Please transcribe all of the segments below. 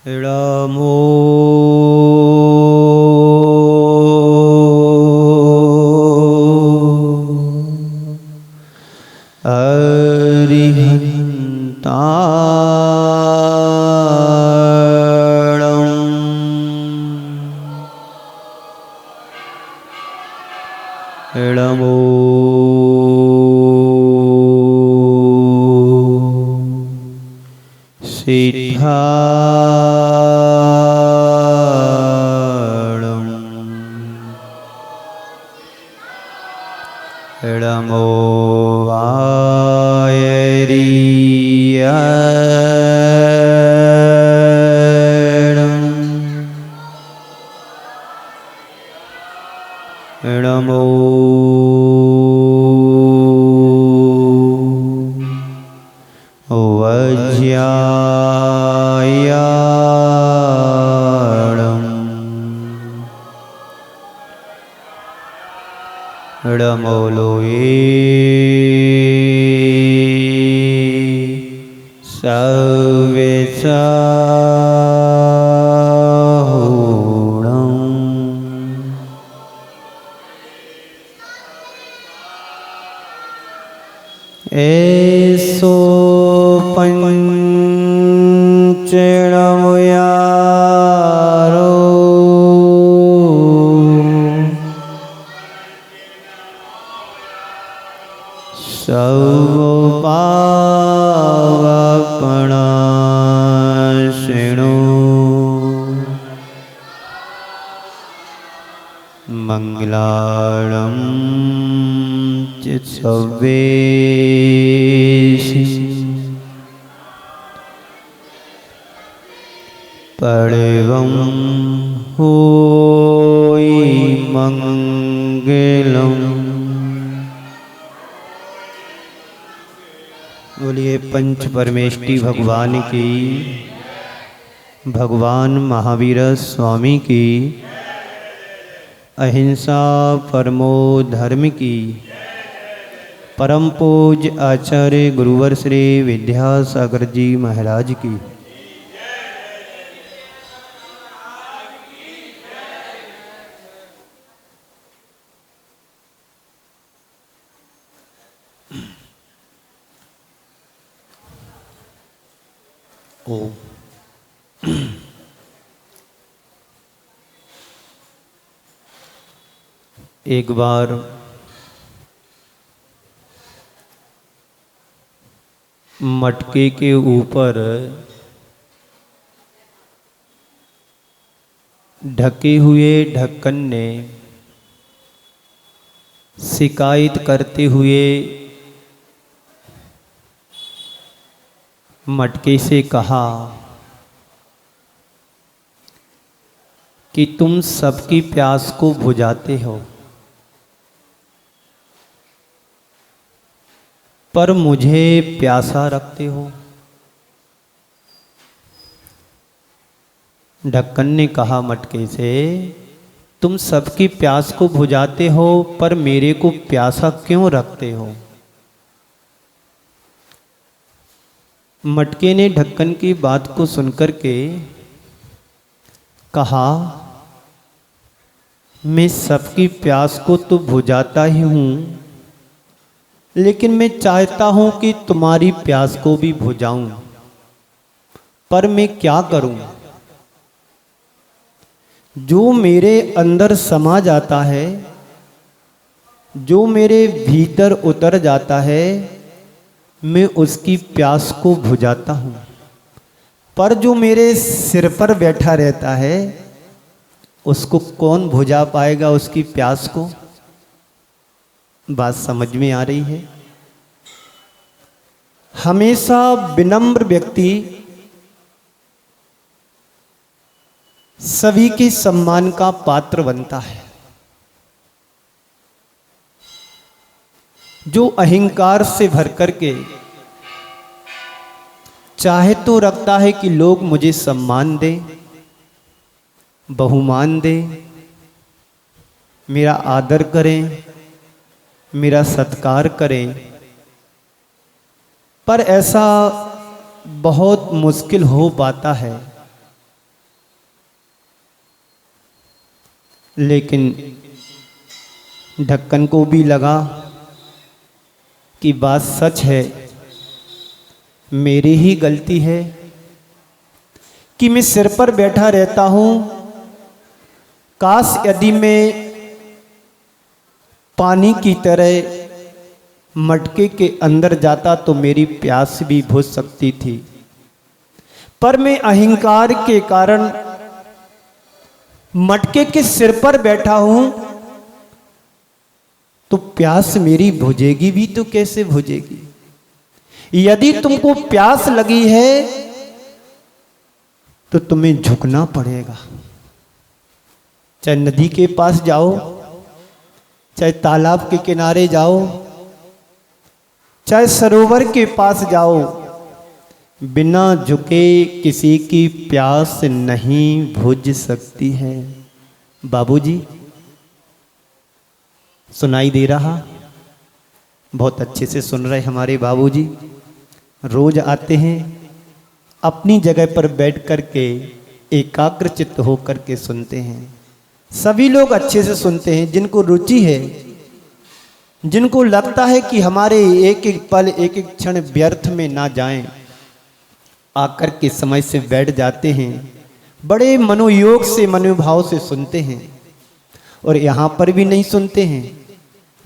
इळमो इळमो सिद्धाणम् इळमो वायरीयणम् इळमो वज्यायाणम् इळमो लोये सव्यसाहुणम् एसो पंचणमयारो सर्वपावपणाशिनो मंगलां चित्सवेशि परवं होई मंगलम्। बोलिए पंच परमेष्टि भगवान की, भगवान महावीर स्वामी की, अहिंसा परमो धर्म की, परम पूज्य आचार्य गुरुवर श्री विद्यासागर जी महाराज की। ओम। एक बार मटके के ऊपर ढके हुए ढक्कन ने शिकायत करते हुए मटके से कहा कि तुम सबकी प्यास को बुझाते हो, पर मुझे प्यासा रखते हो। ढक्कन ने कहा मटके से, तुम सबकी प्यास को बुझाते हो पर मेरे को प्यासा क्यों रखते हो। मटके ने ढक्कन की बात को सुनकर के कहा, मैं सबकी प्यास को तो बुझाता ही हूँ, लेकिन मैं चाहता हूँ कि तुम्हारी प्यास को भी बुझाऊं, पर मैं क्या करूं। जो मेरे अंदर समा जाता है, जो मेरे भीतर उतर जाता है, मैं उसकी प्यास को बुझाता हूँ, पर जो मेरे सिर पर बैठा रहता है उसको कौन बुझा पाएगा उसकी प्यास को। बात समझ में आ रही है। हमेशा विनम्र व्यक्ति सभी के सम्मान का पात्र बनता है। जो अहंकार से भर करके चाहे तो रखता है कि लोग मुझे सम्मान दें, बहुमान दें, मेरा आदर करें, मेरा सत्कार करें, पर ऐसा बहुत मुश्किल हो पाता है लेकिन ढक्कन को भी लगा कि बात सच है, मेरी ही गलती है कि मैं सिर पर बैठा रहता हूँ। काश यदि मैं पानी की तरह मटके के अंदर जाता तो मेरी प्यास भी बुझ सकती थी, पर मैं अहंकार के कारण मटके के सिर पर बैठा हूं, तो प्यास मेरी बुझेगी भी तो कैसे बुझेगी। यदि तुमको प्यास लगी है तो तुम्हें झुकना पड़ेगा। चाहे नदी के पास जाओ, चाहे तालाब के किनारे जाओ, चाहे सरोवर के पास जाओ, बिना झुके किसी की प्यास नहीं बुझ सकती है। बाबूजी, सुनाई दे रहा? बहुत अच्छे से सुन रहे हमारे बाबूजी। रोज आते हैं, अपनी जगह पर बैठ कर के एकाग्रचित्त होकर के सुनते हैं। सभी लोग अच्छे से सुनते हैं, जिनको रुचि है, जिनको लगता है कि हमारे एक एक पल, एक एक क्षण व्यर्थ में ना जाएं, आकर के समय से बैठ जाते हैं, बड़े मनोयोग से, मनोभाव से सुनते हैं। और यहाँ पर भी नहीं सुनते हैं,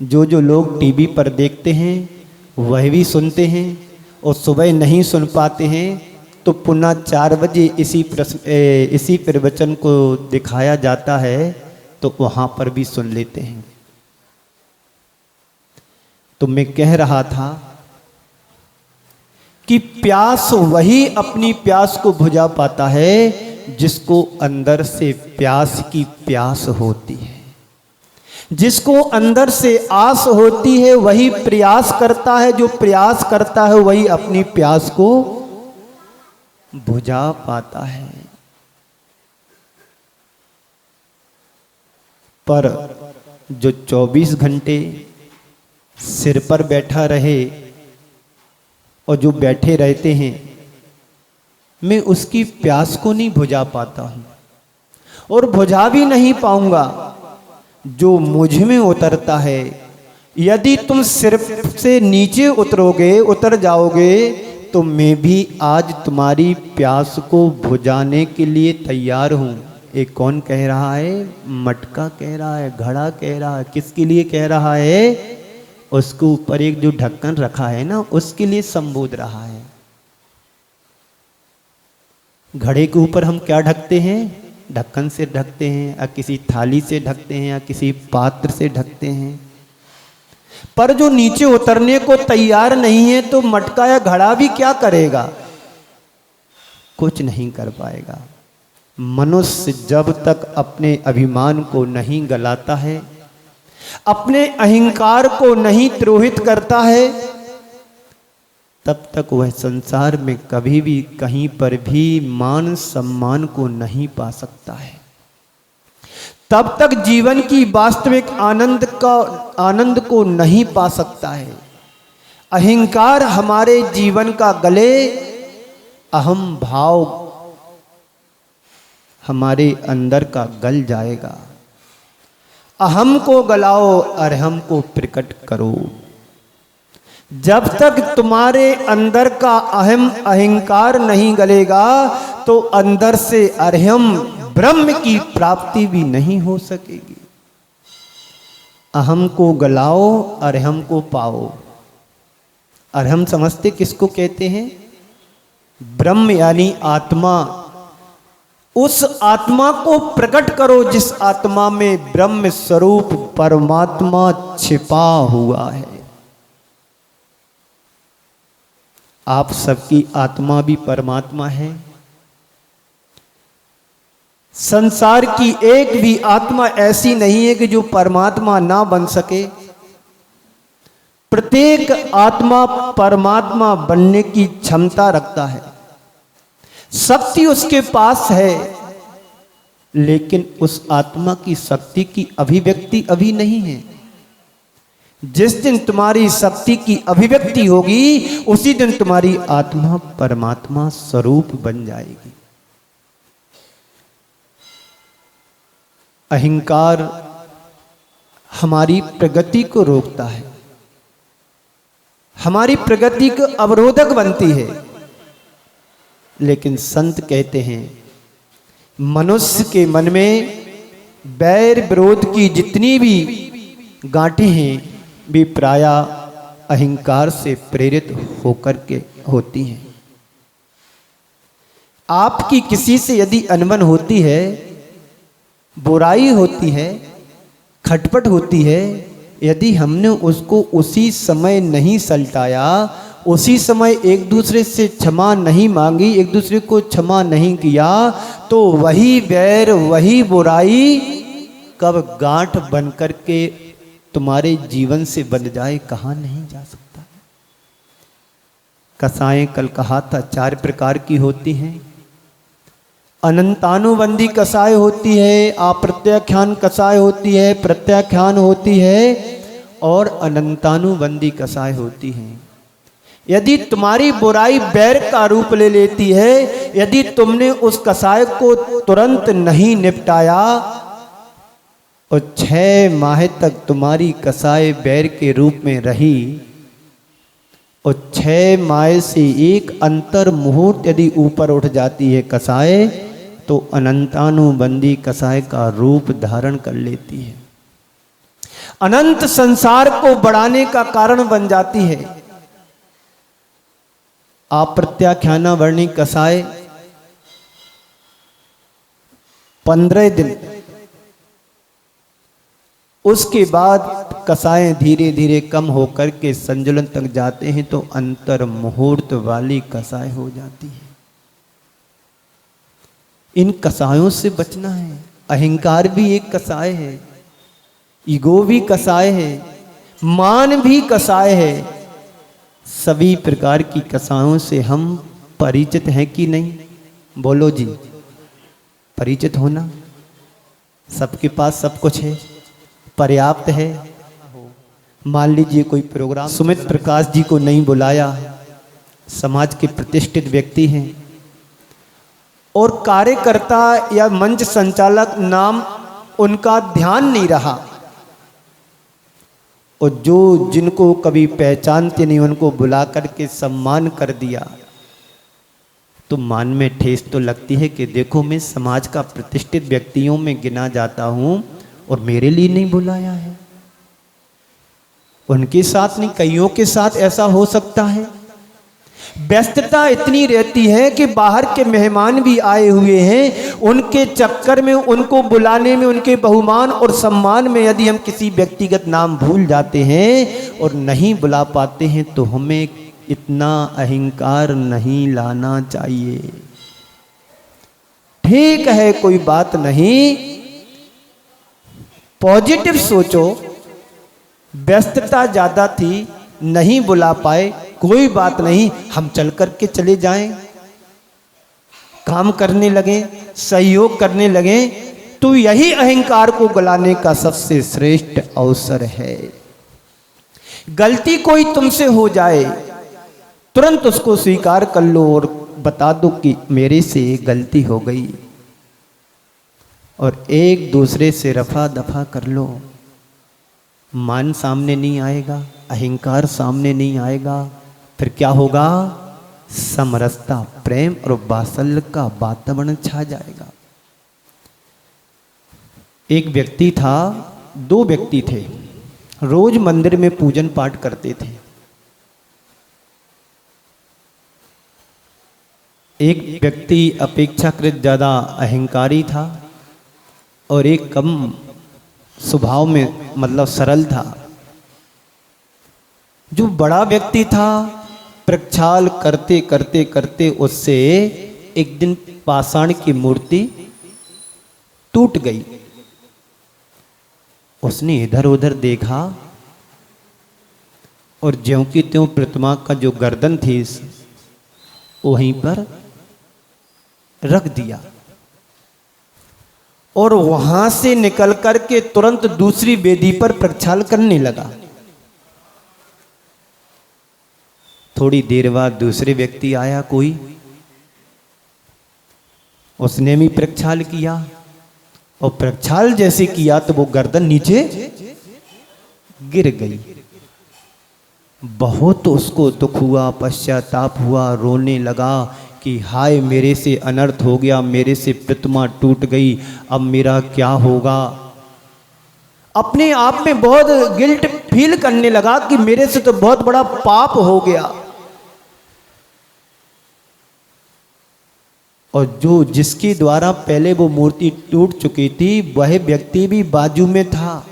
जो जो लोग टीवी पर देखते हैं वह भी सुनते हैं, और सुबह नहीं सुन पाते हैं तो पुनः 4 बजे इसी प्रवचन को दिखाया जाता है तो वहाँ पर भी सुन लेते हैं। तो मैं कह रहा था कि प्यास वही अपनी प्यास को बुझा पाता है जिसको अंदर से प्यास की प्यास होती है। जिसको अंदर से आस होती है वही प्रयास करता है, जो प्रयास करता है वही अपनी प्यास को बुझा पाता है। पर जो 24 घंटे सिर पर बैठा रहे और जो बैठे रहते हैं, मैं उसकी प्यास को नहीं बुझा पाता हूं और बुझा भी नहीं पाऊंगा। जो मुझ में उतरता है, यदि तुम सिर्फ से नीचे उतर जाओगे तो मैं भी आज तुम्हारी प्यास को बुझाने के लिए तैयार हूं। एक कौन कह रहा है? मटका कह रहा है, घड़ा कह रहा है। किसके लिए कह रहा है? उसके ऊपर एक जो ढक्कन रखा है ना, उसके लिए संबोध रहा है। घड़े के ऊपर हम क्या ढकते हैं? ढक्कन से ढकते हैं, या किसी थाली से ढकते हैं, या किसी पात्र से ढकते हैं। पर जो नीचे उतरने को तैयार नहीं है तो मटका या घड़ा भी क्या करेगा? कुछ नहीं कर पाएगा। मनुष्य जब तक अपने अभिमान को नहीं गलाता है, अपने अहंकार को नहीं द्रोहित करता है, तब तक वह संसार में कभी भी कहीं पर भी मान सम्मान को नहीं पा सकता है। तब तक जीवन की वास्तविक आनंद को नहीं पा सकता है। अहंकार हमारे जीवन का गले, अहम भाव हमारे अंदर का गल जाएगा। अहम को गलाओ, अरहम को प्रकट करो। जब तक तुम्हारे अंदर का अहंकार नहीं गलेगा तो अंदर से अरहम ब्रह्म की प्राप्ति भी नहीं हो सकेगी। अहम को गलाओ, अरहम को पाओ। अरहम समझते किसको कहते हैं? ब्रह्म यानी आत्मा। उस आत्मा को प्रकट करो जिस आत्मा में ब्रह्म स्वरूप परमात्मा छिपा हुआ है। आप सबकी आत्मा भी परमात्मा है। संसार की एक भी आत्मा ऐसी नहीं है कि जो परमात्मा ना बन सके। प्रत्येक आत्मा परमात्मा बनने की क्षमता रखता है, शक्ति उसके पास है, लेकिन उस आत्मा की शक्ति की अभिव्यक्ति अभी नहीं है। जिस दिन तुम्हारी शक्ति की अभिव्यक्ति होगी उसी दिन तुम्हारी आत्मा परमात्मा स्वरूप बन जाएगी। अहंकार हमारी प्रगति को रोकता है, हमारी प्रगति को अवरोधक बनती है। लेकिन संत कहते हैं मनुष्य के मन में बैर विरोध की जितनी भी गांठें हैं वे प्रायः अहंकार से प्रेरित होकर के होती हैं। आपकी किसी से यदि अनबन होती है, बुराई होती है, खटपट होती है, यदि हमने उसको उसी समय नहीं सलटाया, उसी समय एक दूसरे से क्षमा नहीं मांगी, एक दूसरे को क्षमा नहीं किया, तो वही बैर वही बुराई कब गांठ बन करके तुम्हारे जीवन से बन जाए कहाँ नहीं जा सकता। कसाएं कल कहा था 4 प्रकार की होती हैं। अनंतानुबंधी कसाय होती है, अप्रत्याख्यान कसाय होती है, प्रत्याख्यान होती है और अनंतानुबंधी कसाय होती है। यदि तुम्हारी बुराई बैर का रूप ले लेती है, यदि तुमने उस कसाय को तुरंत नहीं निपटाया और 6 माह तक तुम्हारी कसाय बैर के रूप में रही और 6 माह से एक अंतर मुहूर्त यदि ऊपर उठ जाती है कसाय, तो अनंतानुबंधी कसाय का रूप धारण कर लेती है, अनंत संसार को बढ़ाने का कारण बन जाती है। अप्रत्याख्याना वर्णी कसाय 15 दिन, उसके बाद कसाएं धीरे धीरे कम होकर के संजुलन तक जाते हैं तो अंतर मुहूर्त वाली कसाय हो जाती है। इन कसायों से बचना है। अहंकार भी एक कसाय है, ईगो भी कसाय है, मान भी कसाय है। सभी प्रकार की कसायों से हम परिचित हैं कि नहीं? बोलो जी, परिचित होना। सबके पास सब कुछ है, पर्याप्त है। मान लीजिए कोई प्रोग्राम, सुमित प्रकाश जी को नहीं बुलाया, समाज के प्रतिष्ठित व्यक्ति हैं और कार्यकर्ता या मंच संचालक नाम उनका ध्यान नहीं रहा और जो जिनको कभी पहचानते नहीं उनको बुला करके सम्मान कर दिया, तो मान में ठेस तो लगती है कि देखो मैं समाज का प्रतिष्ठित व्यक्तियों में गिना जाता हूं और मेरे लिए नहीं बुलाया है। उनके साथ नहीं, कईयों के साथ ऐसा हो सकता है। व्यस्तता इतनी रहती है कि बाहर के मेहमान भी आए हुए हैं, उनके चक्कर में, उनको बुलाने में, उनके बहुमान और सम्मान में यदि हम किसी व्यक्तिगत नाम भूल जाते हैं और नहीं बुला पाते हैं तो हमें इतना अहंकार नहीं लाना चाहिए। ठीक है, कोई बात नहीं, पॉजिटिव सोचो। व्यस्तता ज्यादा थी, नहीं बुला पाए, कोई बात नहीं, हम चल करके चले जाएं, काम करने लगे, सहयोग करने लगे, तो यही अहंकार को गलाने का सबसे श्रेष्ठ अवसर है। गलती कोई तुमसे हो जाए, तुरंत उसको स्वीकार कर लो और बता दो कि मेरे से गलती हो गई, और एक दूसरे से रफा दफा कर लो। मान सामने नहीं आएगा, अहंकार सामने नहीं आएगा, फिर क्या होगा? समरसता, प्रेम और वात्सल्य का वातावरण छा जाएगा। एक व्यक्ति था, 2 व्यक्ति थे, रोज मंदिर में पूजन पाठ करते थे। एक व्यक्ति अपेक्षाकृत ज्यादा अहंकारी था और एक कम स्वभाव में, मतलब सरल था। जो बड़ा व्यक्ति था, प्रक्षाल करते करते करते उससे एक दिन पाषाण की मूर्ति टूट गई। उसने इधर उधर देखा और ज्यों की त्यों प्रतिमा का जो गर्दन थी वहीं पर रख दिया और वहां से निकल करके तुरंत दूसरी वेदी पर प्रक्षाल करने लगा। थोड़ी देर बाद दूसरे व्यक्ति आया कोई, उसने भी प्रक्षाल किया, और प्रक्षाल जैसे किया तो वो गर्दन नीचे गिर गई। बहुत उसको दुख हुआ, पश्चाताप हुआ, रोने लगा कि हाय मेरे से अनर्थ हो गया, मेरे से प्रतिमा टूट गई, अब मेरा क्या होगा। अपने आप में बहुत गिल्ट फील करने लगा कि मेरे से तो बहुत बड़ा पाप हो गया। और जो जिसके द्वारा पहले वो मूर्ति टूट चुकी थी वह व्यक्ति भी बाजू में था।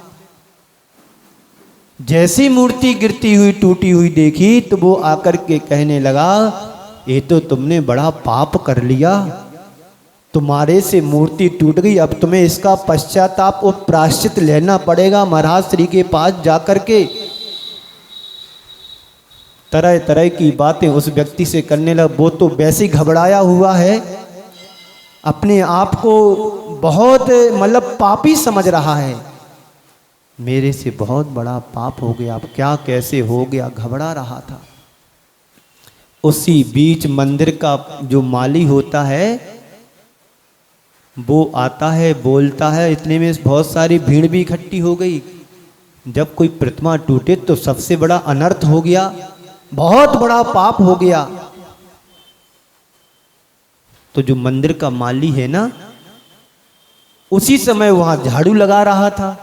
जैसी मूर्ति गिरती हुई टूटी हुई देखी तो वो आकर के कहने लगा, ये तो तुमने बड़ा पाप कर लिया, तुम्हारे से मूर्ति टूट गई, अब तुम्हें इसका पश्चाताप और प्रायश्चित लेना पड़ेगा महाराज श्री के पास जाकर के। तरह तरह की बातें उस व्यक्ति से करने लगा। वो तो वैसे घबराया हुआ है, अपने आप को बहुत मतलब पापी समझ रहा है, मेरे से बहुत बड़ा पाप हो गया, अब क्या कैसे हो गया, घबरा रहा था। उसी बीच मंदिर का जो माली होता है वो आता है, बोलता है। इतने में बहुत सारी भीड़ भी इकट्ठी हो गई। जब कोई प्रतिमा टूटे तो सबसे बड़ा अनर्थ हो गया, बहुत बड़ा पाप हो गया। तो जो मंदिर का माली है ना, उसी समय वहां झाड़ू लगा रहा था।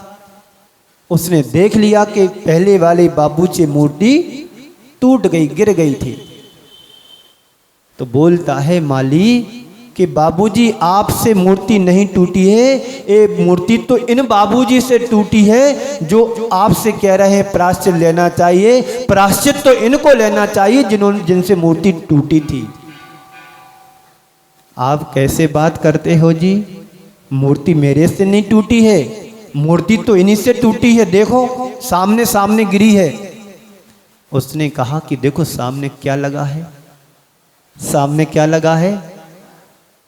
उसने देख लिया कि पहले वाले बाबू की मूर्ति टूट गई, गिर गई थी। तो बोलता है माली कि बाबूजी आपसे मूर्ति नहीं टूटी है, ये मूर्ति तो इन बाबूजी से टूटी है जो आपसे कह रहे हैं प्रायश्चित लेना चाहिए। प्रायश्चित तो इनको लेना चाहिए जिनसे मूर्ति टूटी थी। आप कैसे बात करते हो जी, मूर्ति मेरे से नहीं टूटी है, मूर्ति तो इन्हीं से टूटी है, देखो सामने सामने गिरी है। उसने कहा कि देखो सामने क्या लगा है, सामने क्या लगा है,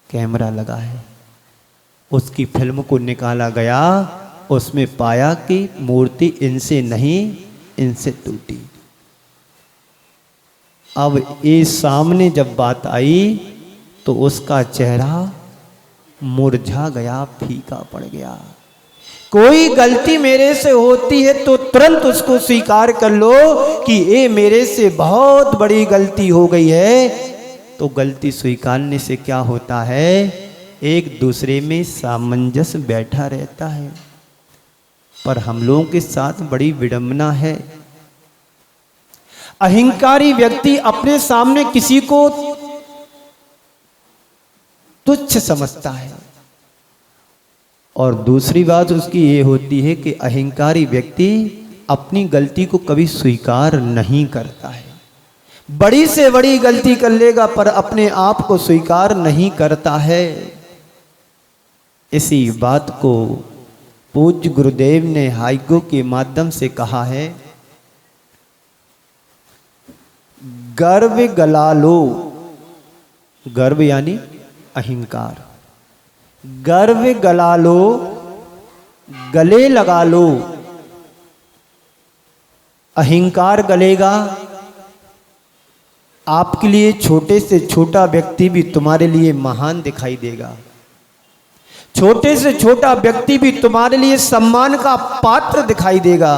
कैमरा लगा है। उसकी फिल्म को निकाला गया, उसमें पाया कि मूर्ति इनसे नहीं, इनसे टूटी। अब ये सामने जब बात आई तो उसका चेहरा मुरझा गया, फीका पड़ गया। कोई गलती मेरे से होती है तो तुरंत उसको स्वीकार कर लो कि ये मेरे से बहुत बड़ी गलती हो गई है। तो गलती स्वीकारने से क्या होता है, एक दूसरे में सामंजस्य बैठा रहता है। पर हम लोगों के साथ बड़ी विडंबना है। अहंकारी व्यक्ति अपने सामने किसी को तुच्छ समझता है, और दूसरी बात उसकी ये होती है कि अहंकारी व्यक्ति अपनी गलती को कभी स्वीकार नहीं करता है। बड़ी से बड़ी गलती कर लेगा पर अपने आप को स्वीकार नहीं करता है। इसी बात को पूज्य गुरुदेव ने हाइगो के माध्यम से कहा है, गर्व गला लो, गर्व यानी अहंकार, गर्व गला लो, गले लगा लो। अहंकार गलेगा, आपके लिए छोटे से छोटा व्यक्ति भी तुम्हारे लिए महान दिखाई देगा, छोटे से छोटा व्यक्ति भी तुम्हारे लिए सम्मान का पात्र दिखाई देगा।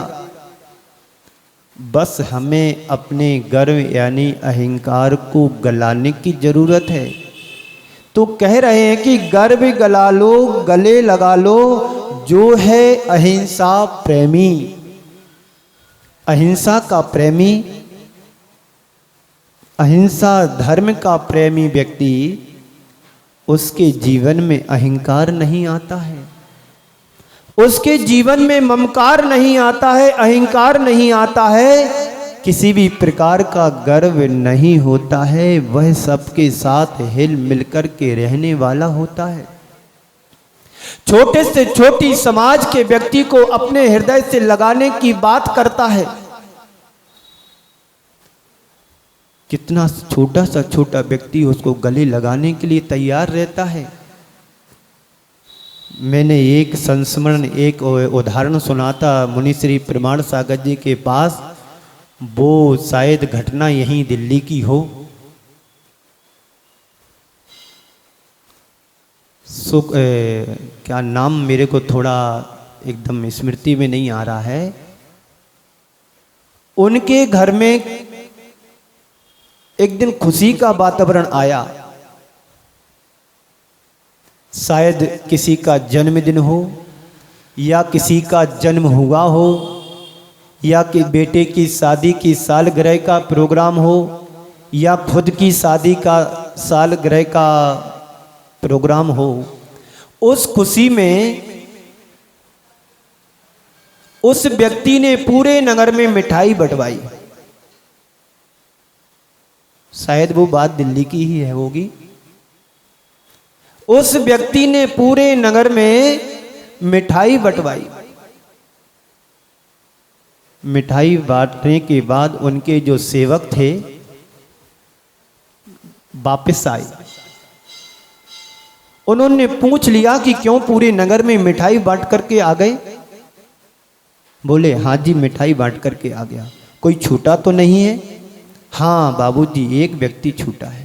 बस हमें अपने गर्व यानी अहंकार को गलाने की जरूरत है। तो कह रहे हैं कि गर्व गला लो, गले लगा लो, जो है अहिंसा प्रेमी, अहिंसा का प्रेमी, अहिंसा धर्म का प्रेमी व्यक्ति, उसके जीवन में अहंकार नहीं आता है, उसके जीवन में ममकार नहीं आता है, अहंकार नहीं आता है, किसी भी प्रकार का गर्व नहीं होता है। वह सबके साथ हिल मिलकर के रहने वाला होता है। छोटे से छोटी समाज के व्यक्ति को अपने हृदय से लगाने की बात करता है। कितना छोटा सा छोटा व्यक्ति उसको गले लगाने के लिए तैयार रहता है। मैंने एक संस्मरण, एक उदाहरण सुना था मुनि श्री प्रमाण सागर जी के पास। वो शायद घटना यहीं दिल्ली की हो। क्या नाम मेरे को थोड़ा एकदम स्मृति में नहीं आ रहा है, उनके घर में एक दिन खुशी का वातावरण आया। शायद किसी का जन्मदिन हो या किसी का जन्म हुआ हो या कि बेटे की शादी की सालगिरह का प्रोग्राम हो या खुद की शादी का सालगिरह का प्रोग्राम हो। उस खुशी में उस व्यक्ति ने पूरे नगर में मिठाई बंटवाई। शायद वो बात दिल्ली की ही है होगी। उस व्यक्ति ने पूरे नगर में मिठाई बंटवाई। मिठाई बांटने के बाद उनके जो सेवक थे वापस आए। उन्होंने पूछ लिया कि क्यों पूरे नगर में मिठाई बांट करके आ गए। बोले हाँ जी, मिठाई बांट करके आ गया। कोई छूटा तो नहीं है? हाँ बाबूजी, एक व्यक्ति छूटा है।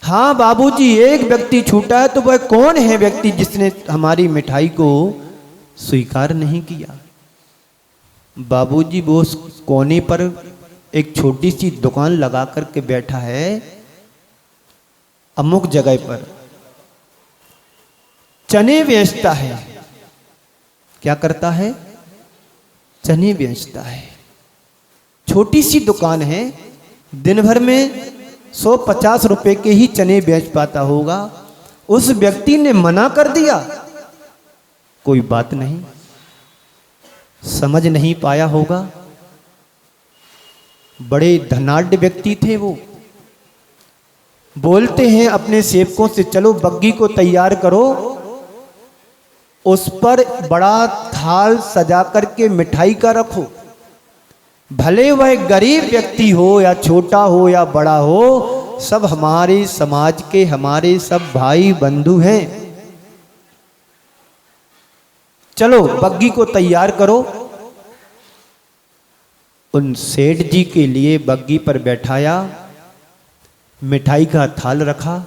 हाँ बाबूजी, एक व्यक्ति छूटा है। तो वह कौन है व्यक्ति जिसने हमारी मिठाई को स्वीकार नहीं किया? बाबूजी, वो उस कोने पर एक छोटी सी दुकान लगा करके बैठा है अमुक जगह पर, चने बेचता है। क्या करता है? चने बेचता है। छोटी सी दुकान है, दिन भर में 150 रुपए के ही चने बेच पाता होगा। उस व्यक्ति ने मना कर दिया। कोई बात नहीं, समझ नहीं पाया होगा। बड़े धनाढ्य व्यक्ति थे वो। बोलते हैं अपने सेवकों से, चलो बग्गी को तैयार करो, उस पर बड़ा थाल सजा करके मिठाई का रखो। भले वह गरीब व्यक्ति हो या छोटा हो या बड़ा हो, सब हमारे समाज के, हमारे सब भाई बंधु हैं। चलो बग्गी को तैयार करो। उन सेठ जी के लिए बग्गी पर बैठाया, मिठाई का थाल रखा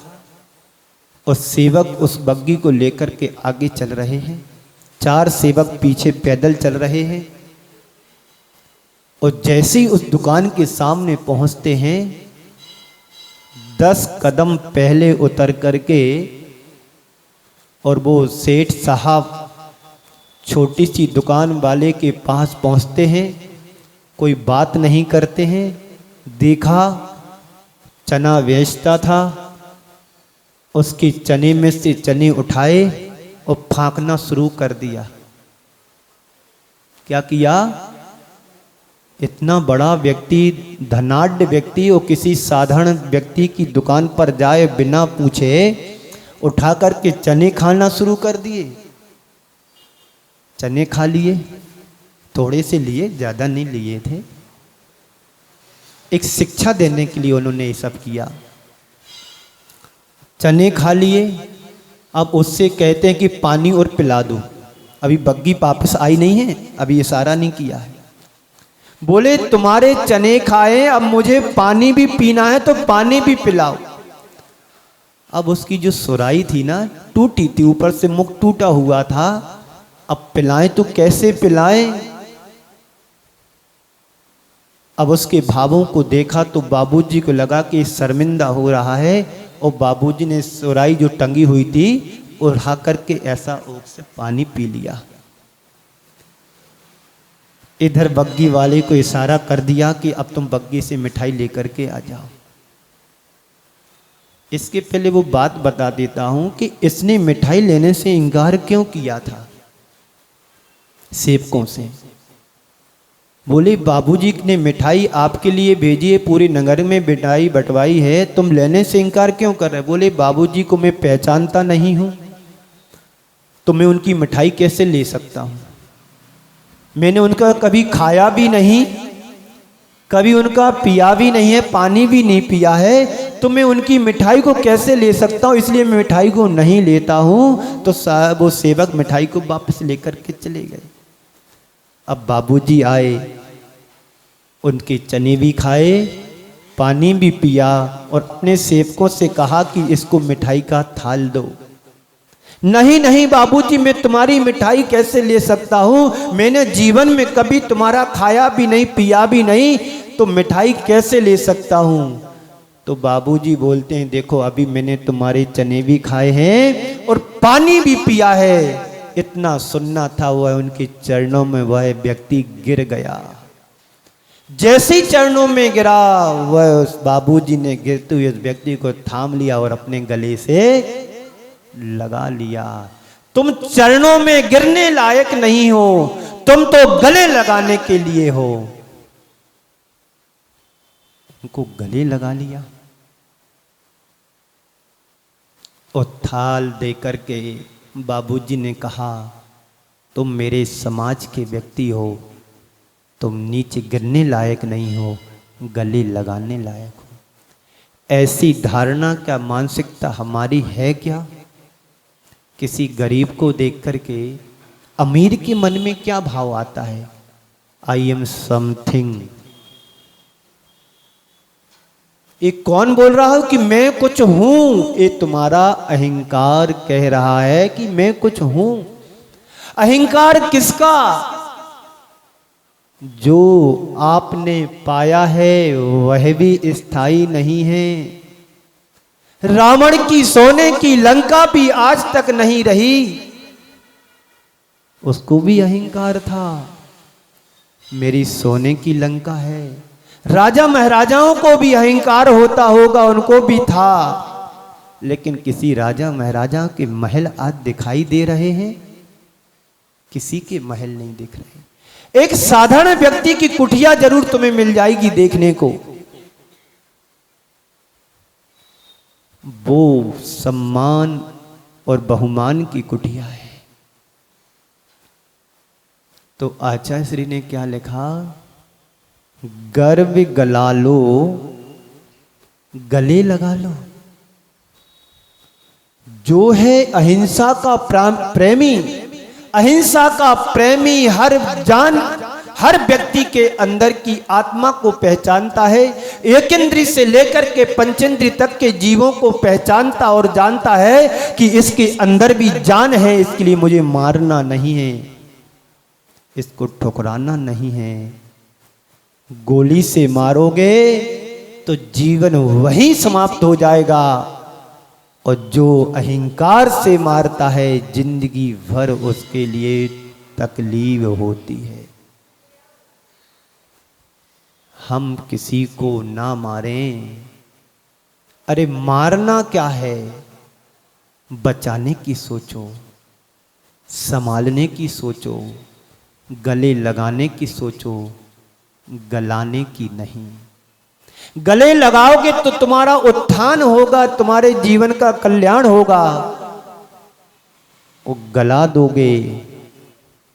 और सेवक उस बग्गी को लेकर के आगे चल रहे हैं। 4 सेवक पीछे पैदल चल रहे हैं। और जैसे ही उस दुकान के सामने पहुंचते हैं, 10 कदम पहले उतर करके और वो सेठ साहब छोटी सी दुकान वाले के पास पहुंचते हैं। कोई बात नहीं करते हैं। देखा चना बेचता था, उसके चने में से चने उठाए और फांकना शुरू कर दिया। क्या किया? इतना बड़ा व्यक्ति, धनाढ्य व्यक्ति, और किसी साधारण व्यक्ति की दुकान पर जाए बिना पूछे उठा करके चने खाना शुरू कर दिए। चने खा लिए, थोड़े से लिए, ज़्यादा नहीं लिए थे। एक शिक्षा देने के लिए उन्होंने ये सब किया। चने खा लिए। अब उससे कहते हैं कि पानी और पिला दो। अभी बग्गी वापस आई नहीं है, अभी इशारा नहीं किया है। बोले तुम्हारे चने खाए, अब मुझे पानी भी पीना है तो पानी भी पिलाओ। अब उसकी जो सुराई थी ना, टूटी थी, ऊपर से मुख टूटा हुआ था। अब पिलाएं तो कैसे पिलाएं? अब उसके भावों को देखा तो बाबूजी को लगा कि शर्मिंदा हो रहा है, और बाबूजी ने सुराई जो टंगी हुई थी उठा करके ऐसा ओख से पानी पी लिया। इधर बग्गी वाले को इशारा कर दिया कि अब तुम बग्गी से मिठाई लेकर के आ जाओ। इसके पहले वो बात बता देता हूं कि इसने मिठाई लेने से इनकार क्यों किया था सेवकों से। बोले बाबूजी ने मिठाई आपके लिए भेजी है, पूरे नगर में मिठाई बंटवाई है, तुम लेने से इनकार क्यों कर रहे? बोले बाबूजी को मैं पहचानता नहीं हूं तो मैं उनकी मिठाई कैसे ले सकता हूं? मैंने उनका कभी खाया भी नहीं, कभी उनका पिया भी नहीं है, पानी भी नहीं पिया है, तो मैं उनकी मिठाई को कैसे ले सकता हूँ? इसलिए मैं मिठाई को नहीं लेता हूँ। तो वो सेवक मिठाई को वापस लेकर के चले गए। अब बाबूजी आए, उनके चने भी खाए, पानी भी पिया और अपने सेवकों से कहा कि इसको मिठाई का थाल दो। नहीं नहीं बाबूजी, मैं तुम्हारी मिठाई कैसे ले सकता हूँ, मैंने जीवन में कभी तुम्हारा खाया भी नहीं पिया भी नहीं, तो मिठाई कैसे ले सकता हूँ। तो बाबूजी बोलते हैं देखो अभी मैंने तुम्हारे चने भी खाए हैं और पानी भी पिया है। इतना सुनना था वह उनके चरणों में वह व्यक्ति गिर गया। जैसे ही चरणों में गिरा वह उस बाबूजी ने गिरते हुए उस व्यक्ति को थाम लिया और अपने गले से लगा लिया। तुम चरणों में गिरने लायक नहीं हो, तुम तो गले लगाने के लिए हो। उनको गले लगा लिया और थाल देकर के बाबूजी ने कहा तुम मेरे समाज के व्यक्ति हो, तुम नीचे गिरने लायक नहीं हो, गले लगाने लायक हो। ऐसी धारणा क्या मानसिकता हमारी है क्या? किसी गरीब को देख करके अमीर के मन में क्या भाव आता है? I am something. ये कौन बोल रहा हो कि मैं कुछ हूं? ये तुम्हारा अहंकार कह रहा है कि मैं कुछ हूं। अहंकार किसका? जो आपने पाया है वह भी स्थायी नहीं है। रावण की सोने की लंका भी आज तक नहीं रही, उसको भी अहंकार था मेरी सोने की लंका है। राजा महाराजाओं को भी अहंकार होता होगा, उनको भी था, लेकिन किसी राजा महाराजा के महल आज दिखाई दे रहे हैं? किसी के महल नहीं दिख रहे। एक साधारण व्यक्ति की कुटिया जरूर तुम्हें मिल जाएगी देखने को, वो सम्मान और बहुमान की कुटिया है। तो आचार्य श्री ने क्या लिखा? गर्व गला लो, गले लगा लो। जो है अहिंसा का प्रेमी, अहिंसा का प्रेमी हर व्यक्ति के अंदर की आत्मा को पहचानता है। एक इंद्रिय से लेकर के पंचेंद्रिय तक के जीवों को पहचानता और जानता है कि इसके अंदर भी जान है, इसके लिए मुझे मारना नहीं है, इसको ठुकराना नहीं है। गोली से मारोगे तो जीवन वहीं समाप्त हो जाएगा, और जो अहंकार से मारता है जिंदगी भर उसके लिए तकलीफ होती है। हम किसी को ना मारें। अरे मारना क्या है? बचाने की सोचो, संभालने की सोचो, गले लगाने की सोचो, गलाने की नहीं। गले लगाओगे तो तुम्हारा उत्थान होगा, तुम्हारे जीवन का कल्याण होगा। वो गला दोगे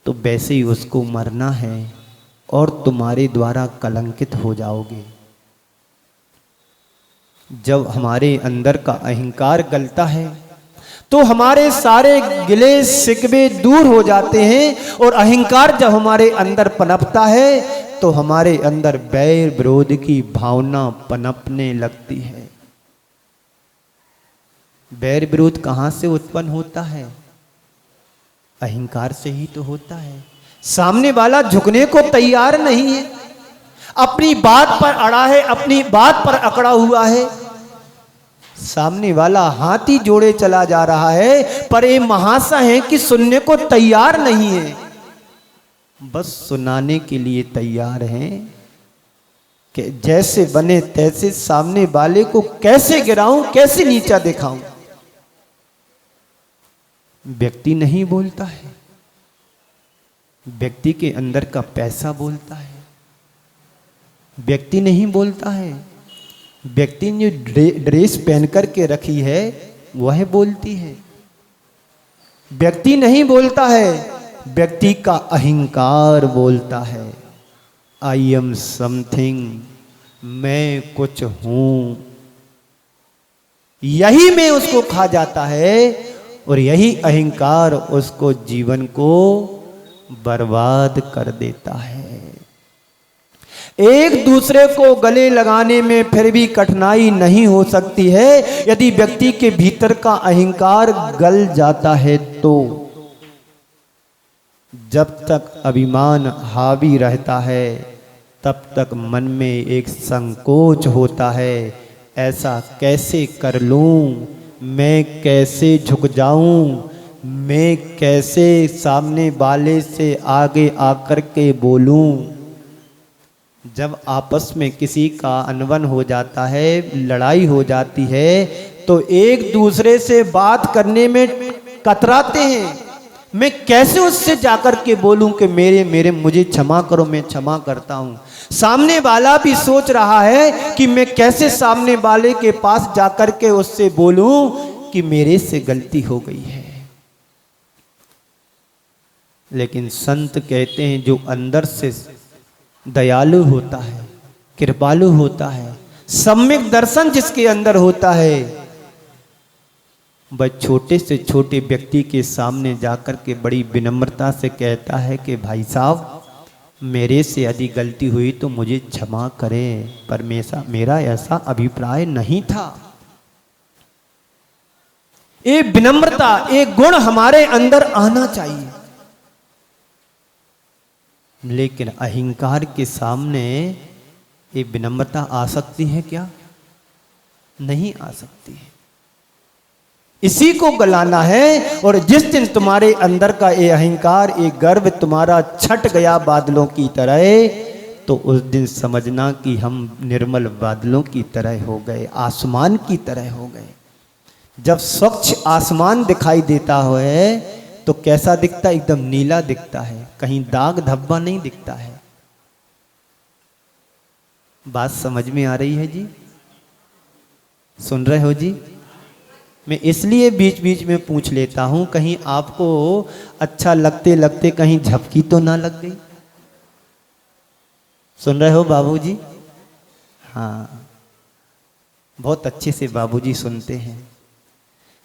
तो वैसे ही उसको मरना है और तुम्हारे द्वारा कलंकित हो जाओगे। जब हमारे अंदर का अहंकार गलता है तो हमारे सारे गिले शिकवे दूर हो जाते हैं, और अहंकार जब हमारे अंदर पनपता है तो हमारे अंदर बैर विरोध की भावना पनपने लगती है। बैर विरोध कहां से उत्पन्न होता है? अहंकार से ही तो होता है। सामने वाला झुकने को तैयार नहीं है, अपनी बात पर अड़ा है, अपनी बात पर अकड़ा हुआ है। सामने वाला हाथी जोड़े चला जा रहा है, पर ये महाशय है कि सुनने को तैयार नहीं है, बस सुनाने के लिए तैयार हैं कि जैसे बने तैसे सामने वाले को कैसे गिराऊं, कैसे नीचा दिखाऊं। व्यक्ति नहीं बोलता है, व्यक्ति के अंदर का पैसा बोलता है। व्यक्ति नहीं बोलता है, व्यक्ति ने ड्रेस पहन करके रखी है वह बोलती है। व्यक्ति नहीं बोलता है, व्यक्ति का अहंकार बोलता है। आई एम समथिंग, मैं कुछ हूं। यही मैं उसको खा जाता है, और यही अहंकार उसको जीवन को बर्बाद कर देता है। एक दूसरे को गले लगाने में फिर भी कठिनाई नहीं हो सकती है यदि व्यक्ति के भीतर का अहंकार गल जाता है तो। जब तक अभिमान हावी रहता है तब तक मन में एक संकोच होता है, ऐसा कैसे कर लूं, मैं कैसे झुक जाऊं, मैं कैसे सामने वाले से आगे आकर के बोलूं। जब आपस में किसी का अनबन हो जाता है, लड़ाई हो जाती है, तो एक दूसरे से बात करने में कतराते हैं। मैं कैसे उससे जाकर के बोलूं कि मेरे मुझे क्षमा करो, मैं क्षमा करता हूं। सामने वाला भी सोच रहा है कि मैं कैसे सामने वाले के पास जाकर के उससे बोलूं कि मेरे से गलती हो गई है। लेकिन संत कहते हैं जो अंदर से दयालु होता है, कृपालु होता है, सम्यक दर्शन जिसके अंदर होता है, वह छोटे से छोटे व्यक्ति के सामने जाकर के बड़ी विनम्रता से कहता है कि भाई साहब, मेरे से यदि गलती हुई तो मुझे क्षमा करें, पर मेरा ऐसा अभिप्राय नहीं था। ये विनम्रता, एक गुण हमारे अंदर आना चाहिए। लेकिन अहंकार के सामने ये विनम्रता आ सकती है क्या? नहीं आ सकती है। इसी को गलाना है। और जिस दिन तुम्हारे अंदर का ये अहंकार, ये गर्व तुम्हारा छट गया बादलों की तरह, तो उस दिन समझना कि हम निर्मल बादलों की तरह हो गए, आसमान की तरह हो गए। जब स्वच्छ आसमान दिखाई देता है तो कैसा दिखता है? एकदम नीला दिखता है, कहीं दाग धब्बा नहीं दिखता है। बात समझ में आ रही है जी? सुन रहे हो जी? मैं इसलिए बीच बीच में पूछ लेता हूं, कहीं आपको अच्छा लगते लगते कहीं झपकी तो ना लग गई। सुन रहे हो बाबूजी? हाँ, बहुत अच्छे से बाबूजी सुनते हैं,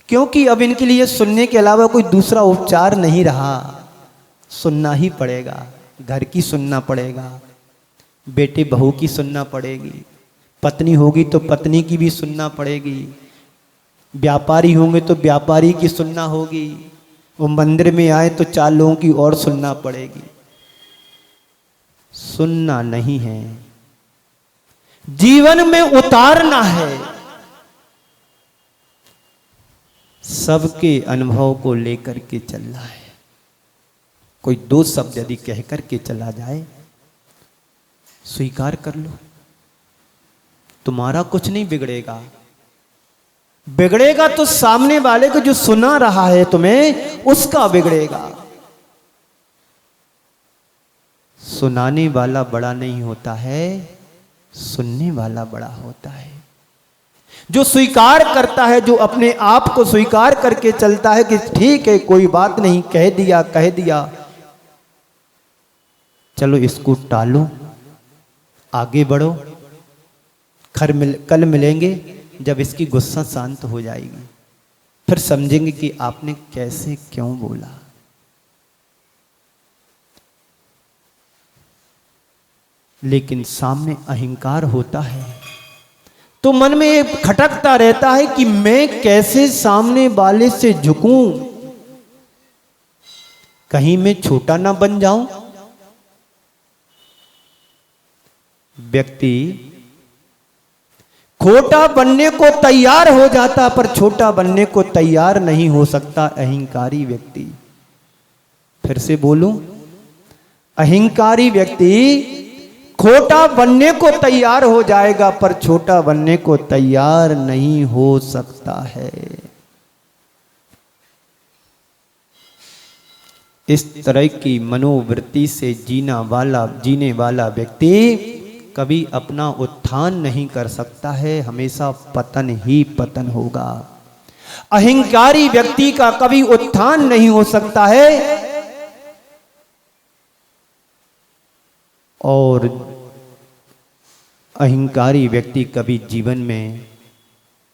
क्योंकि अब इनके लिए सुनने के अलावा कोई दूसरा उपचार नहीं रहा। सुनना ही पड़ेगा, घर की सुनना पड़ेगा, बेटे बहू की सुनना पड़ेगी, पत्नी होगी तो पत्नी की भी सुनना पड़ेगी, व्यापारी होंगे तो व्यापारी की सुनना होगी, वो मंदिर में आए तो 4 लोगों की और सुनना पड़ेगी। सुनना नहीं है, जीवन में उतारना है। सबके अनुभव को लेकर के चलना है। कोई 2 शब्द यदि कह करके चला जाए, स्वीकार कर लो, तुम्हारा कुछ नहीं बिगड़ेगा। बिगड़ेगा तो सामने वाले को जो सुना रहा है तुम्हें, उसका बिगड़ेगा। सुनाने वाला बड़ा नहीं होता है, सुनने वाला बड़ा होता है। जो स्वीकार करता है, जो अपने आप को स्वीकार करके चलता है कि ठीक है, कोई बात नहीं, कह दिया, चलो इसको टालो, आगे बढ़ो, कल मिलेंगे जब इसकी गुस्सा शांत हो जाएगी, फिर समझेंगे कि आपने कैसे क्यों बोला। लेकिन सामने अहंकार होता है तो मन में एक खटकता रहता है कि मैं कैसे सामने वाले से झुकूं, कहीं मैं छोटा ना बन जाऊं। व्यक्ति खोटा बनने को तैयार हो जाता, पर छोटा बनने को तैयार नहीं हो सकता अहंकारी व्यक्ति। फिर से बोलूं, अहंकारी व्यक्ति खोटा बनने को तैयार हो जाएगा, पर छोटा बनने को तैयार नहीं हो सकता है। इस तरह की मनोवृत्ति से जीने वाला व्यक्ति कभी अपना उत्थान नहीं कर सकता है, हमेशा पतन ही पतन होगा। अहंकारी व्यक्ति का कभी उत्थान नहीं हो सकता है, और अहंकारी व्यक्ति कभी जीवन में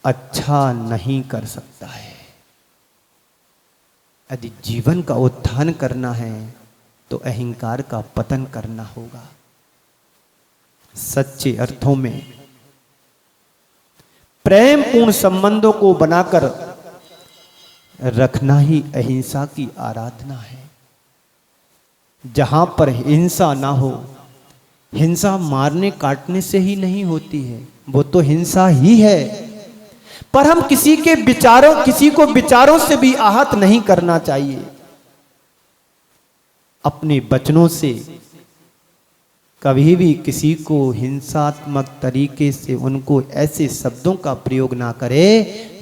अच्छा नहीं कर सकता है। यदि जीवन का उत्थान करना है तो अहंकार का पतन करना होगा। सच्चे अर्थों में प्रेम पूर्ण संबंधों को बनाकर रखना ही अहिंसा की आराधना है। जहां पर हिंसा ना हो, हिंसा मारने काटने से ही नहीं होती है, वो तो हिंसा ही है। पर हम किसी को विचारों से भी आहत नहीं करना चाहिए। अपने वचनों से कभी भी किसी को हिंसात्मक तरीके से उनको ऐसे शब्दों का प्रयोग ना करे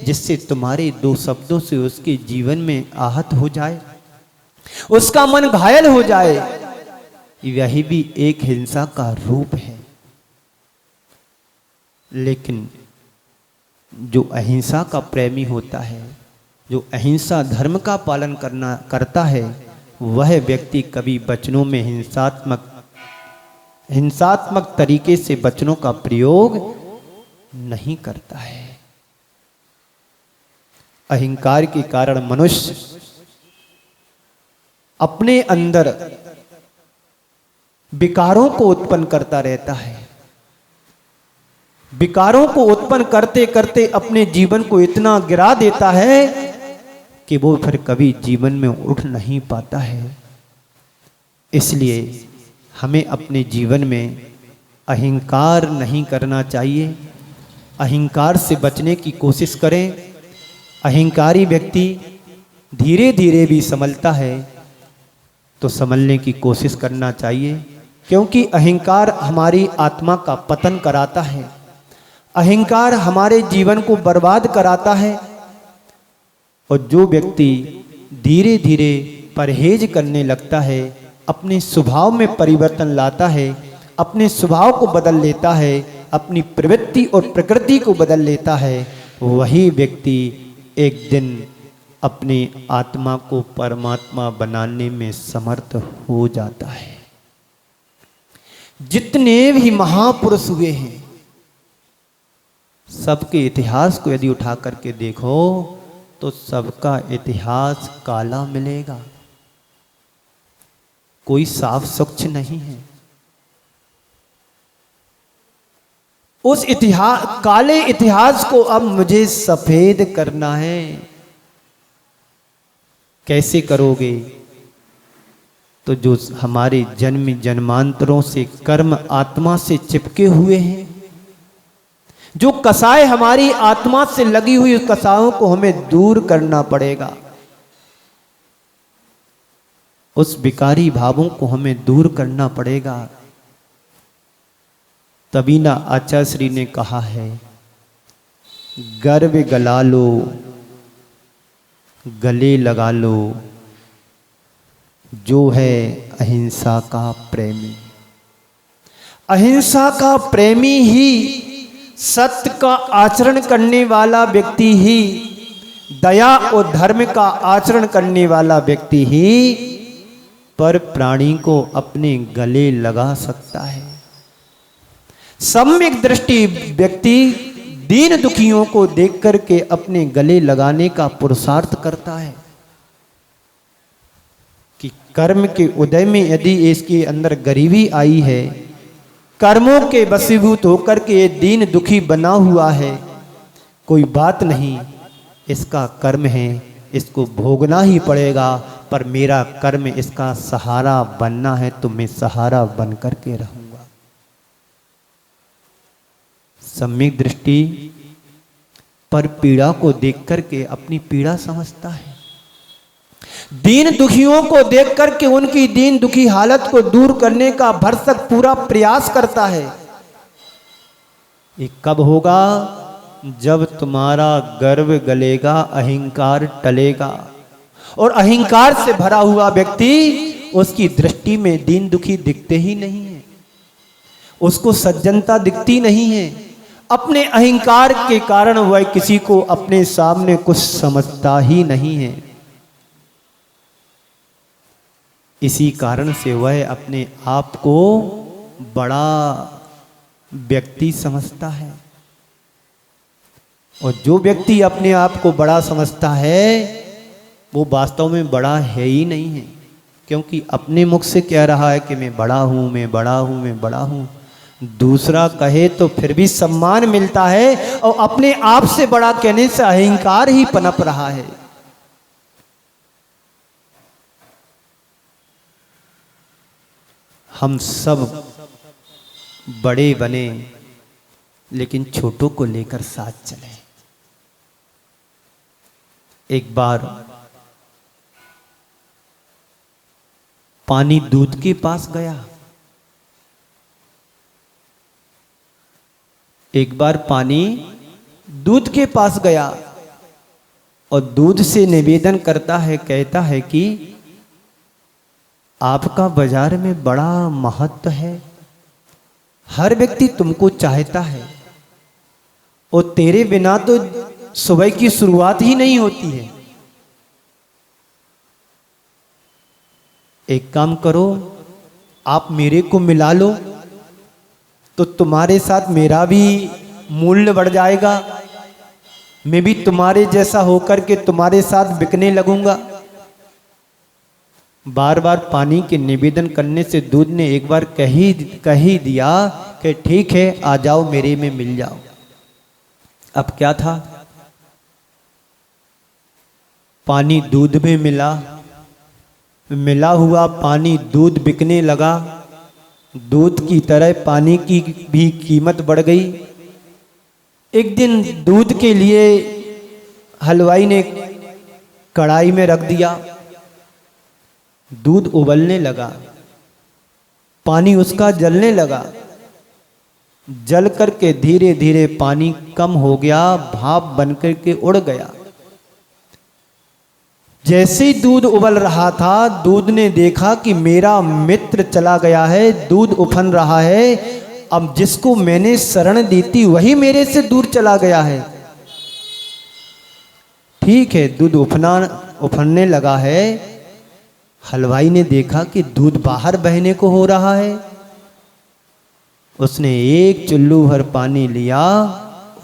जिससे तुम्हारे दो शब्दों से उसके जीवन में आहत हो जाए, उसका मन घायल हो जाए। यही भी एक हिंसा का रूप है। लेकिन जो अहिंसा का प्रेमी होता है, जो अहिंसा धर्म का पालन करता है, वह व्यक्ति कभी वचनों में हिंसात्मक तरीके से वचनों का प्रयोग नहीं करता है। अहंकार के कारण मनुष्य अपने अंदर विकारों को उत्पन्न करता रहता है। विकारों को उत्पन्न करते करते अपने जीवन को इतना गिरा देता है कि वो फिर कभी जीवन में उठ नहीं पाता है। इसलिए हमें अपने जीवन में अहंकार नहीं करना चाहिए। अहंकार से बचने की कोशिश करें। अहंकारी व्यक्ति धीरे धीरे भी संभलता है, तो संभलने की कोशिश करना चाहिए, क्योंकि अहंकार हमारी आत्मा का पतन कराता है। अहंकार हमारे जीवन को बर्बाद कराता है। और जो व्यक्ति धीरे धीरे परहेज करने लगता है, अपने स्वभाव में परिवर्तन लाता है, अपने स्वभाव को बदल लेता है, अपनी प्रवृत्ति और प्रकृति को बदल लेता है, वही व्यक्ति एक दिन अपनी आत्मा को परमात्मा बनाने में समर्थ हो जाता है। जितने भी महापुरुष हुए हैं, सबके इतिहास को यदि उठा करके देखो तो सबका इतिहास काला मिलेगा। कोई साफ स्वच्छ नहीं है। उस काले इतिहास को अब मुझे सफेद करना है। कैसे करोगे? तो जो हमारे जन्म जन्मांतरों से कर्म आत्मा से चिपके हुए हैं, जो कसाय हमारी आत्मा से लगी हुई कसायों को हमें दूर करना पड़ेगा। उस विकारी भावों को हमें दूर करना पड़ेगा। तभी ना आचार्य श्री ने कहा है, गर्व गला लो, गले लगा लो, जो है अहिंसा का प्रेमी। अहिंसा का प्रेमी ही, सत्य का आचरण करने वाला व्यक्ति ही, दया और धर्म का आचरण करने वाला व्यक्ति ही पर प्राणी को अपने गले लगा सकता है। सम्यक दृष्टि व्यक्ति दीन दुखियों को देख करके अपने गले लगाने का पुरुषार्थ करता है कि कर्म के उदय में यदि इसके अंदर गरीबी आई है, कर्मों के वशीभूत होकर के ये दीन दुखी बना हुआ है, कोई बात नहीं, इसका कर्म है, इसको भोगना ही पड़ेगा, पर मेरा कर्म इसका सहारा बनना है, तो मैं सहारा बन करके रहूंगा। सम्यक दृष्टि पर पीड़ा को देख करके अपनी पीड़ा समझता है। दीन दुखियों को देख करके उनकी दीन दुखी हालत को दूर करने का भरसक पूरा प्रयास करता है। ये कब होगा? जब तुम्हारा गर्व गलेगा, अहंकार टलेगा। और अहंकार से भरा हुआ व्यक्ति, उसकी दृष्टि में दीन दुखी दिखते ही नहीं है, उसको सज्जनता दिखती नहीं है। अपने अहंकार के कारण वह किसी को अपने सामने कुछ समझता ही नहीं है। इसी कारण से वह अपने आप को बड़ा व्यक्ति समझता है। और जो व्यक्ति अपने आप को बड़ा समझता है, वो वास्तव में बड़ा है ही नहीं है, क्योंकि अपने मुख से कह रहा है कि मैं बड़ा हूं, मैं बड़ा हूं, मैं बड़ा हूं। दूसरा कहे तो फिर भी सम्मान मिलता है, और अपने आप से बड़ा कहने से अहंकार ही पनप रहा है। हम सब बड़े बने लेकिन छोटों को लेकर साथ चले। एक बार पानी दूध के पास गया। एक बार पानी दूध के पास गया और दूध से निवेदन करता है, कहता है कि आपका बाजार में बड़ा महत्व है, हर व्यक्ति तुमको चाहता है, और तेरे बिना तो सुबह की शुरुआत ही नहीं होती है। एक काम करो, आप मेरे को मिला लो तो तुम्हारे साथ मेरा भी मूल्य बढ़ जाएगा, मैं भी तुम्हारे जैसा होकर के तुम्हारे साथ बिकने लगूंगा। बार बार पानी के निवेदन करने से दूध ने एक बार कह ही दिया कि ठीक है, आ जाओ, मेरे में मिल जाओ। अब क्या था, पानी दूध में मिला हुआ पानी दूध बिकने लगा। दूध की तरह पानी की भी कीमत बढ़ गई। एक दिन दूध के लिए हलवाई ने कढ़ाई में रख दिया, दूध उबलने लगा, पानी उसका जलने लगा। जल करके धीरे धीरे पानी कम हो गया, भाप बनकर के उड़ गया। जैसे ही दूध उबल रहा था, दूध ने देखा कि मेरा मित्र चला गया है, दूध उफन रहा है, अब जिसको मैंने शरण दी थी वही मेरे से दूर चला गया है। ठीक है, दूध उफनने लगा है। हलवाई ने देखा कि दूध बाहर बहने को हो रहा है। उसने एक चुल्लू भर पानी लिया,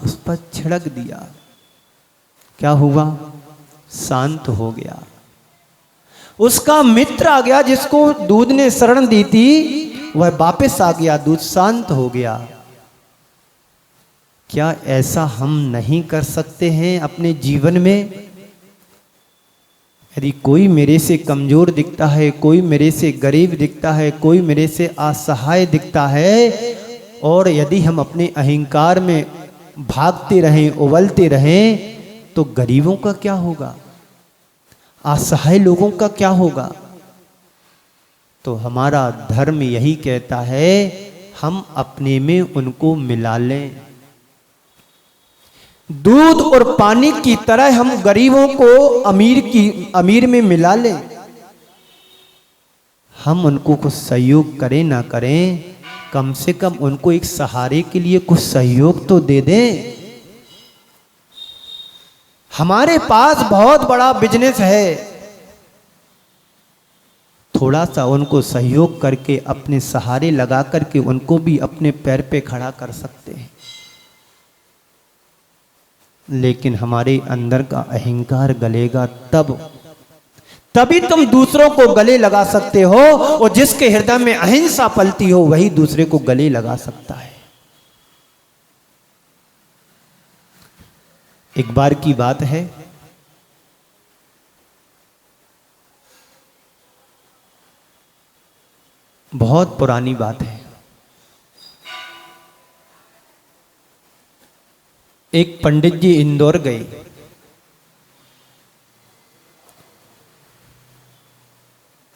उस पर छिड़क दिया। क्या हुआ, शांत हो गया। उसका मित्र आ गया, जिसको दूध ने शरण दी थी, वह वापस आ गया, दूध शांत हो गया। क्या ऐसा हम नहीं कर सकते हैं अपने जीवन में? यदि कोई मेरे से कमजोर दिखता है, कोई मेरे से गरीब दिखता है, कोई मेरे से असहाय दिखता है, और यदि हम अपने अहंकार में भागते रहें, उबलते रहें, तो गरीबों का क्या होगा, असहाय लोगों का क्या होगा? तो हमारा धर्म यही कहता है, हम अपने में उनको मिला लें। दूध और पानी की तरह हम गरीबों को अमीर में मिला लें। हम उनको कुछ सहयोग करें ना करें, कम से कम उनको एक सहारे के लिए कुछ सहयोग तो दे दें। हमारे पास बहुत बड़ा बिजनेस है, थोड़ा सा उनको सहयोग करके, अपने सहारे लगा करके उनको भी अपने पैर पे खड़ा कर सकते हैं। लेकिन हमारे अंदर का अहंकार गलेगा तभी तुम दूसरों को गले लगा सकते हो, और जिसके हृदय में अहिंसा पलती हो वही दूसरे को गले लगा सकता है। एक बार की बात है, बहुत पुरानी बात है। एक पंडित जी इंदौर गए।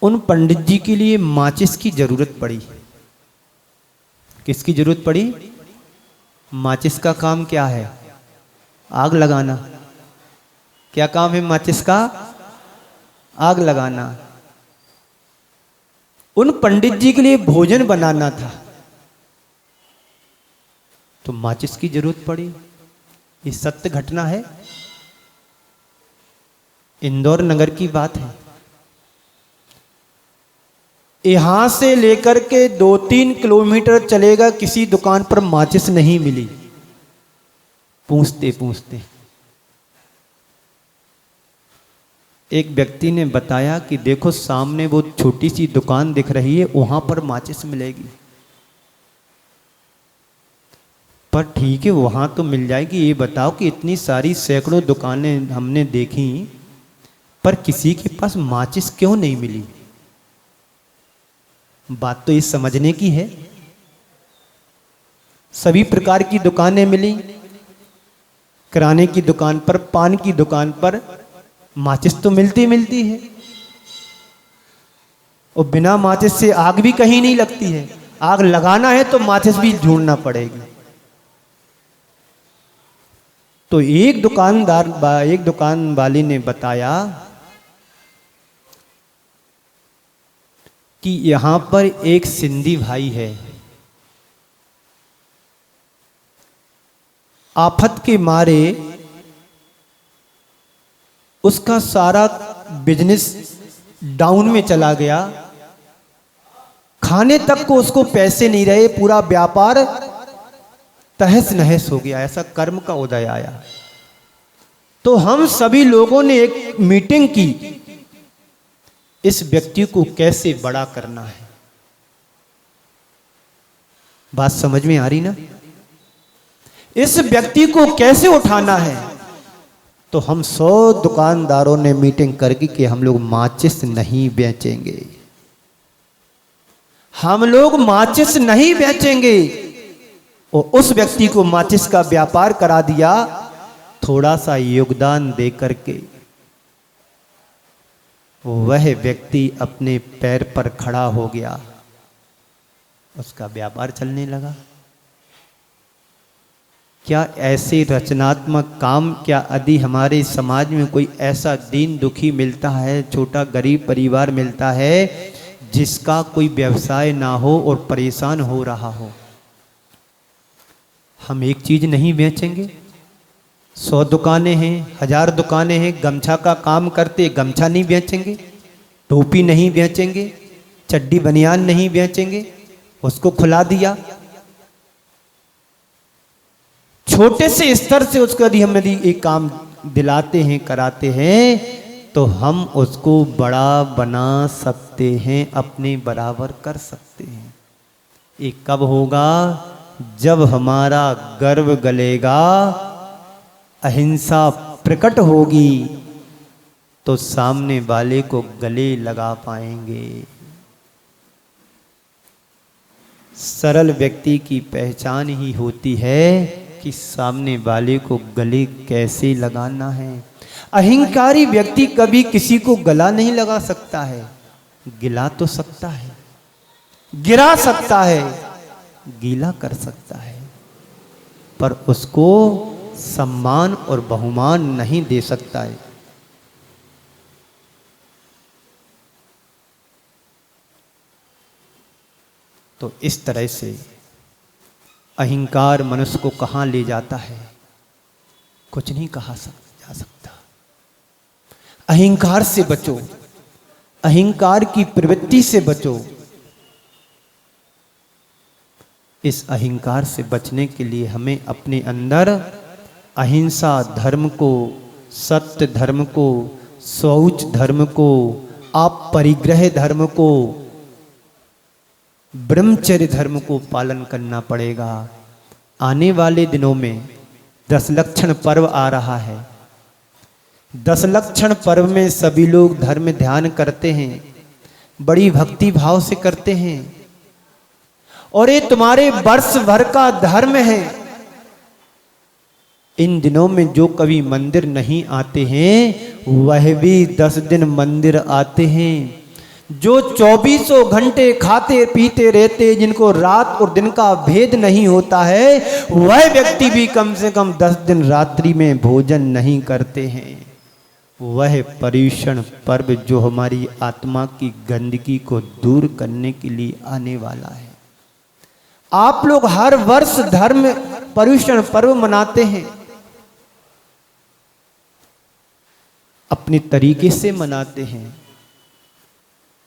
उन पंडित जी के लिए माचिस की जरूरत पड़ी। किसकी जरूरत पड़ी? माचिस का काम क्या है? आग लगाना। क्या काम है माचिस का? आग लगाना। उन पंडित जी के लिए भोजन बनाना था, तो माचिस की जरूरत पड़ी। ये सत्य घटना है, इंदौर नगर की बात है। यहां से लेकर के 2-3 किलोमीटर चलेगा, किसी दुकान पर माचिस नहीं मिली। पूछते पूछते एक व्यक्ति ने बताया कि देखो सामने वो छोटी सी दुकान दिख रही है, वहां पर माचिस मिलेगी। पर ठीक है वहाँ तो मिल जाएगी। ये बताओ कि इतनी सारी सैकड़ों दुकानें हमने देखी, पर किसी के पास माचिस क्यों नहीं मिली? बात तो ये समझने की है। सभी प्रकार की दुकानें मिली, किराने की दुकान पर, पान की दुकान पर माचिस तो मिलती मिलती है, और बिना माचिस से आग भी कहीं नहीं लगती है। आग लगाना है तो माचिस भी ढूंढना पड़ेगी। तो एक दुकान वाली ने बताया कि यहां पर एक सिंधी भाई है, आफत के मारे उसका सारा बिजनेस डाउन में चला गया, खाने तक को उसको पैसे नहीं रहे, पूरा व्यापार तहस नहस हो गया। ऐसा कर्म का उदय आया। तो हम सभी लोगों ने एक मीटिंग की, इस व्यक्ति को कैसे बड़ा करना है। बात समझ में आ रही ना? इस व्यक्ति को कैसे उठाना है। तो हम 100 दुकानदारों ने मीटिंग करके कि हम लोग माचिस नहीं बेचेंगे, हम लोग माचिस नहीं बेचेंगे। और उस व्यक्ति को माचिस का व्यापार करा दिया, थोड़ा सा योगदान दे करके वह व्यक्ति अपने पैर पर खड़ा हो गया, उसका व्यापार चलने लगा। क्या ऐसे रचनात्मक काम, क्या यदि हमारे समाज में कोई ऐसा दीन दुखी मिलता है, छोटा गरीब परिवार मिलता है जिसका कोई व्यवसाय ना हो और परेशान हो रहा हो, हम एक चीज नहीं बेचेंगे? 100 दुकानें हैं, 1000 दुकानें हैं, गमछा का काम करते, गमछा नहीं बेचेंगे? टोपी नहीं बेचेंगे? चड्डी बनियान नहीं बेचेंगे? उसको खुला दिया। छोटे से स्तर से उसको यदि एक काम दिलाते हैं, कराते हैं, तो हम उसको बड़ा बना सकते हैं, अपने बराबर कर सकते हैं। ये कब होगा? जब हमारा गर्व गलेगा, अहिंसा प्रकट होगी, तो सामने वाले को गले लगा पाएंगे। सरल व्यक्ति की पहचान ही होती है कि सामने वाले को गले कैसे लगाना है। अहंकारी व्यक्ति कभी किसी को गला नहीं लगा सकता है, गिला तो सकता है, गिरा सकता है, गीला कर सकता है, पर उसको सम्मान और बहुमान नहीं दे सकता है। तो इस तरह से अहंकार मनुष्य को कहां ले जाता है, कुछ नहीं कहा जा सकता। अहंकार से बचो, अहंकार की प्रवृत्ति से बचो। इस अहंकार से बचने के लिए हमें अपने अंदर अहिंसा धर्म को, सत्य धर्म को, शौच धर्म को, अपरिग्रह धर्म को, ब्रह्मचर्य धर्म को पालन करना पड़ेगा। आने वाले दिनों में 10 लक्षण पर्व आ रहा है। 10 लक्षण पर्व में सभी लोग धर्म ध्यान करते हैं, बड़ी भक्ति भाव से करते हैं, और ये तुम्हारे वर्ष भर का धर्म है। इन दिनों में जो कभी मंदिर नहीं आते हैं, वह भी 10 दिन मंदिर आते हैं। जो 24 घंटे खाते पीते रहते, जिनको रात और दिन का भेद नहीं होता है, वह व्यक्ति भी कम से कम 10 दिन रात्रि में भोजन नहीं करते हैं। वह पर्युषण पर्व जो हमारी आत्मा की गंदगी को दूर करने के लिए आने वाला है। आप लोग हर वर्ष धर्म पर्युषण पर्व मनाते हैं, अपने तरीके से मनाते हैं,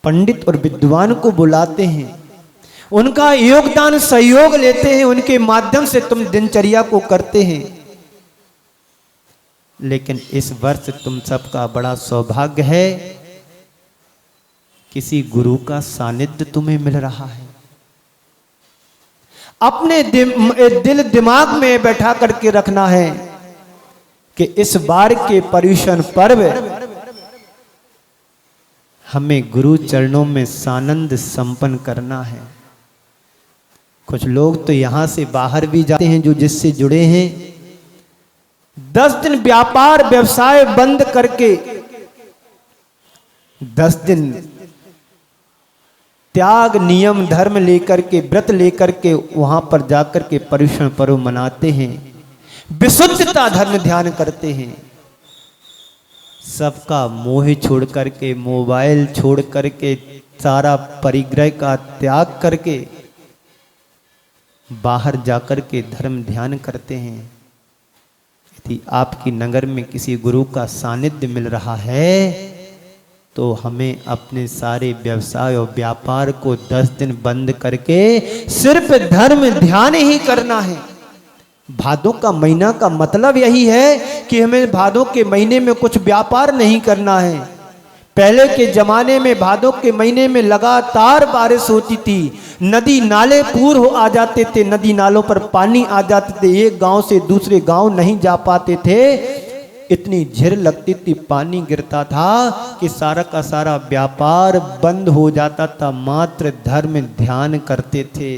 पंडित और विद्वान को बुलाते हैं, उनका योगदान सहयोग लेते हैं, उनके माध्यम से तुम दिनचर्या को करते हैं। लेकिन इस वर्ष तुम सबका बड़ा सौभाग्य है, किसी गुरु का सानिध्य तुम्हें मिल रहा है। अपने दिल दिमाग में बैठा करके रखना है कि इस बार के पर्युषण पर्व हमें गुरु चरणों में सानंद संपन्न करना है। कुछ लोग तो यहां से बाहर भी जाते हैं जो जिससे जुड़े हैं, 10 दिन व्यापार व्यवसाय बंद करके 10 दिन त्याग नियम धर्म लेकर के व्रत लेकर के वहां पर जाकर के पर्युषण पर्व मनाते हैं, विशुद्धता धर्म ध्यान करते हैं। सबका मोह छोड़ करके, मोबाइल छोड़ करके, सारा परिग्रह का त्याग करके बाहर जाकर के धर्म ध्यान करते हैं। यदि आपकी नगर में किसी गुरु का सानिध्य मिल रहा है तो हमें अपने सारे व्यवसाय और व्यापार को 10 दिन बंद करके सिर्फ धर्म ध्यान ही करना है। भादों का महीना का मतलब यही है कि हमें भादों के महीने में कुछ व्यापार नहीं करना है। पहले के जमाने में भादों के महीने में लगातार बारिश होती थी, नदी नाले पूर हो आ जाते थे, नदी नालों पर पानी आ जाते थे, एक गांव से दूसरे गांव नहीं जा पाते थे, इतनी झिर लगती थी, पानी गिरता था कि सारा का सारा व्यापार बंद हो जाता था। मात्र धर्म ध्यान करते थे,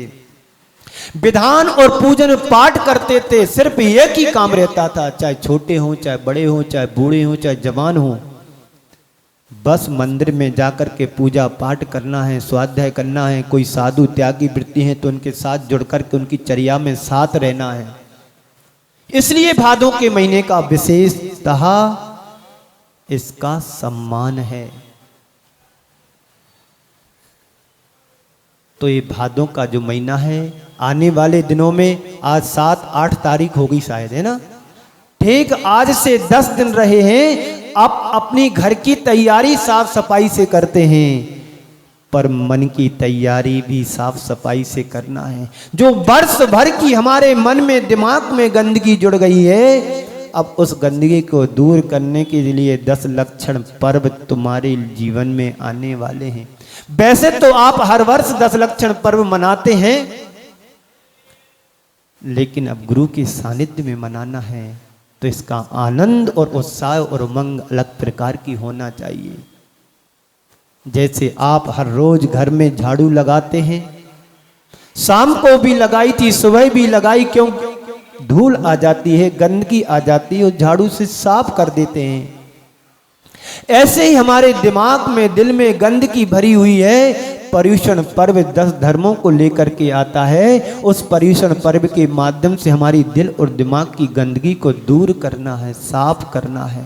विधान और पूजन पाठ करते थे, सिर्फ एक ही काम रहता था, चाहे छोटे हों, चाहे बड़े हों, चाहे बूढ़े हों, चाहे जवान हों, बस मंदिर में जाकर के पूजा पाठ करना है, स्वाध्याय करना है। कोई साधु त्यागी वृत्ति है तो उनके साथ जुड़ करके उनकी चर्या में साथ रहना है। इसलिए भादों के महीने का विशेषतः इसका सम्मान है। तो ये भादों का जो महीना है, आने वाले दिनों में, आज 7-8 तारीख होगी शायद, है ना, ठीक आज से 10 दिन रहे हैं। आप अपनी घर की तैयारी साफ सफाई से करते हैं, पर मन की तैयारी भी साफ सफाई से करना है। जो वर्ष भर की हमारे मन में दिमाग में गंदगी जुड़ गई है, अब उस गंदगी को दूर करने के लिए 10 लक्षण पर्व तुम्हारे जीवन में आने वाले हैं। वैसे तो आप हर वर्ष 10 लक्षण पर्व मनाते हैं, लेकिन अब गुरु के सानिध्य में मनाना है तो इसका आनंद और उत्साह और उमंग अलग प्रकार की होना चाहिए। जैसे आप हर रोज घर में झाड़ू लगाते हैं, शाम को भी लगाई थी, सुबह भी लगाई, क्यों? धूल आ जाती है, गंदगी आ जाती है, और झाड़ू से साफ कर देते हैं। ऐसे ही हमारे दिमाग में, दिल में गंदगी भरी हुई है। पर्युषण पर्व 10 धर्मों को लेकर के आता है। उस पर्युषण पर्व के माध्यम से हमारी दिल और दिमाग की गंदगी को दूर करना है, साफ करना है।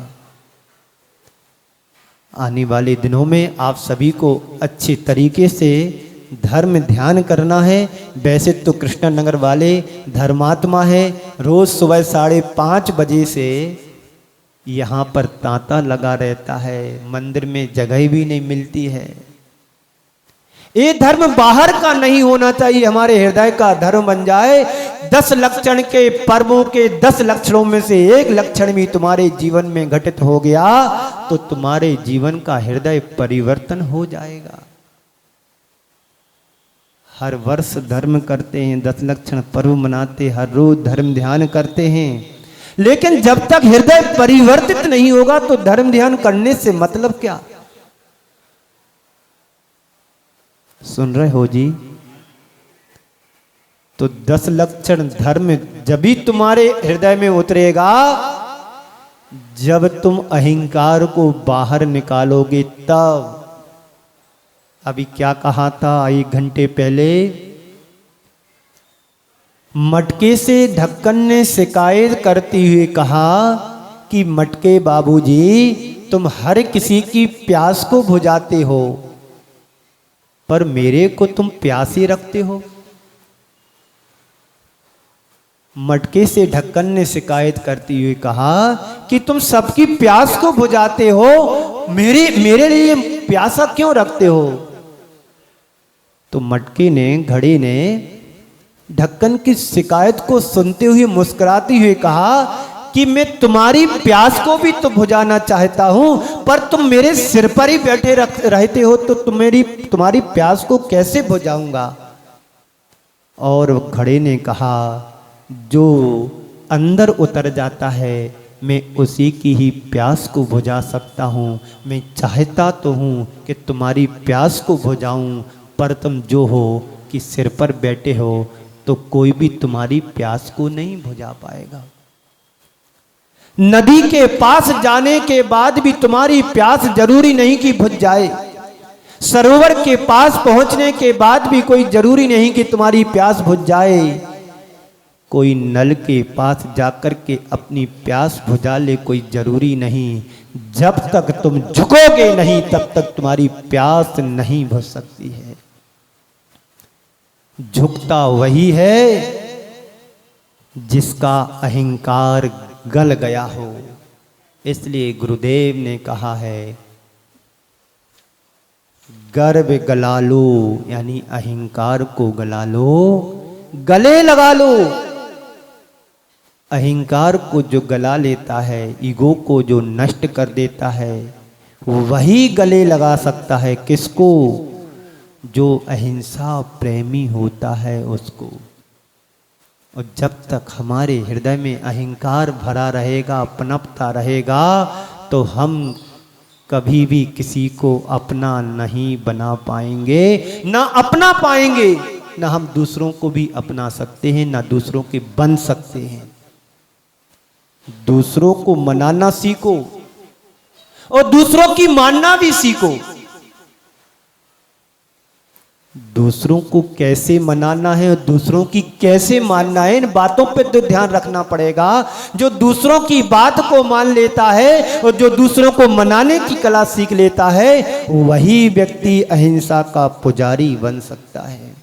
आने वाले दिनों में आप सभी को अच्छे तरीके से धर्म ध्यान करना है। वैसे तो कृष्णनगर वाले धर्मात्मा है, रोज सुबह 5:30 बजे से यहाँ पर तांता लगा रहता है, मंदिर में जगह भी नहीं मिलती है। ये धर्म बाहर का नहीं होना चाहिए, हमारे हृदय का धर्म बन जाए। 10 लक्षण के पर्वों के 10 लक्षणों में से एक लक्षण भी तुम्हारे जीवन में घटित हो गया तो तुम्हारे जीवन का हृदय परिवर्तन हो जाएगा। हर वर्ष धर्म करते हैं, 10 लक्षण पर्व मनाते, हर रोज धर्म ध्यान करते हैं, लेकिन जब तक हृदय परिवर्तित नहीं होगा तो धर्म ध्यान करने से मतलब क्या? सुन रहे हो जी? तो 10 लक्षण धर्म जब भी तुम्हारे हृदय में उतरेगा जब तुम अहंकार को बाहर निकालोगे तब। अभी क्या कहा था 1 घंटे पहले? मटके से ढक्कन ने शिकायत करते हुए कहा कि मटके बाबूजी, तुम हर किसी की प्यास को बुझाते हो, पर मेरे को तुम प्यासे रखते हो। मटके से ढक्कन ने शिकायत करते हुए कहा कि तुम सबकी प्यास को बुझाते हो, मेरे लिए प्यासा क्यों रखते हो? तो मटके ने, घड़े ने ढक्कन की शिकायत को सुनते हुए मुस्कुराते हुए कहा कि मैं तुम्हारी प्यास को भी तो बुझाना चाहता हूं, पर तुम मेरे सिर पर ही बैठे रहते हो तो तुम्हारी प्यास को कैसे बुझाऊंगा? और घड़े ने कहा, जो अंदर उतर जाता है मैं उसी की ही प्यास को बुझा सकता हूँ। मैं चाहता तो हूँ कि तुम्हारी प्यास को बुझाऊँ, पर तुम जो हो कि सिर पर बैठे हो तो कोई भी तुम्हारी प्यास को नहीं बुझा पाएगा। नदी के पास जाने के बाद भी तुम्हारी प्यास जरूरी नहीं कि बुझ जाए। सरोवर के पास पहुंचने के बाद भी कोई जरूरी नहीं कि तुम्हारी प्यास बुझ जाए। कोई नल के पास जाकर के अपनी प्यास बुझा ले, कोई जरूरी नहीं। जब तक तुम झुकोगे नहीं तब तक तुम्हारी प्यास नहीं बुझ सकती है। झुकता वही है जिसका अहंकार गल गया हो। इसलिए गुरुदेव ने कहा है, गर्व गला लो, यानी अहंकार को गला लो, गले लगा लो। अहंकार को जो गला लेता है, ईगो को जो नष्ट कर देता है, वही गले लगा सकता है किसको? जो अहिंसा प्रेमी होता है उसको। और जब तक हमारे हृदय में अहंकार भरा रहेगा, पनपता रहेगा, तो हम कभी भी किसी को अपना नहीं बना पाएंगे, ना अपना पाएंगे, ना हम दूसरों को भी अपना सकते हैं, ना दूसरों के बन सकते हैं। दूसरों को मनाना सीखो और दूसरों की मानना भी सीखो। दूसरों को कैसे मनाना है और दूसरों की कैसे मानना है, इन बातों पे तो ध्यान रखना पड़ेगा। जो दूसरों की बात को मान लेता है और जो दूसरों को मनाने की कला सीख लेता है, वही व्यक्ति अहिंसा का पुजारी बन सकता है।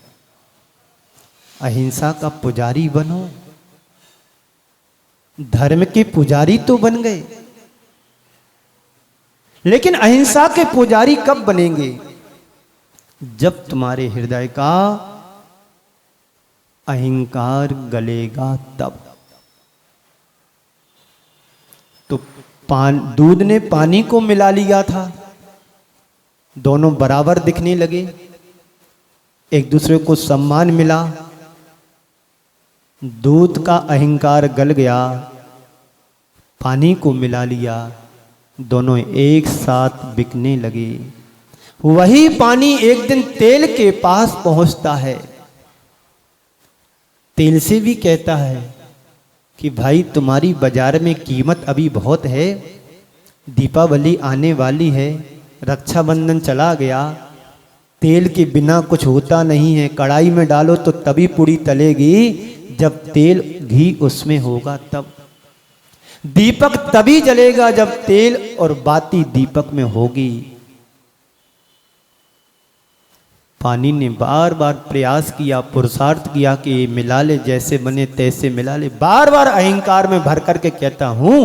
अहिंसा का पुजारी बनो। धर्म के पुजारी तो बन गए, लेकिन अहिंसा के पुजारी कब बनेंगे? जब तुम्हारे हृदय का अहंकार गलेगा तब। तो दूध ने पानी को मिला लिया था, दोनों बराबर दिखने लगे, एक दूसरे को सम्मान मिला। दूध का अहंकार गल गया, पानी को मिला लिया, दोनों एक साथ बिकने लगे। वही पानी एक दिन तेल के पास पहुंचता है। तेल से भी कहता है कि भाई तुम्हारी बाजार में कीमत अभी बहुत है, दीपावली आने वाली है, रक्षाबंधन चला गया, तेल के बिना कुछ होता नहीं है। कढ़ाई में डालो तो तभी पूड़ी तलेगी जब तेल घी उसमें होगा तब। दीपक तभी जलेगा जब तेल और बाती दीपक में होगी। पानी ने बार बार प्रयास किया, पुरुषार्थ किया कि मिला ले, जैसे बने तैसे मिला ले। बार बार अहंकार में भर करके कहता हूं,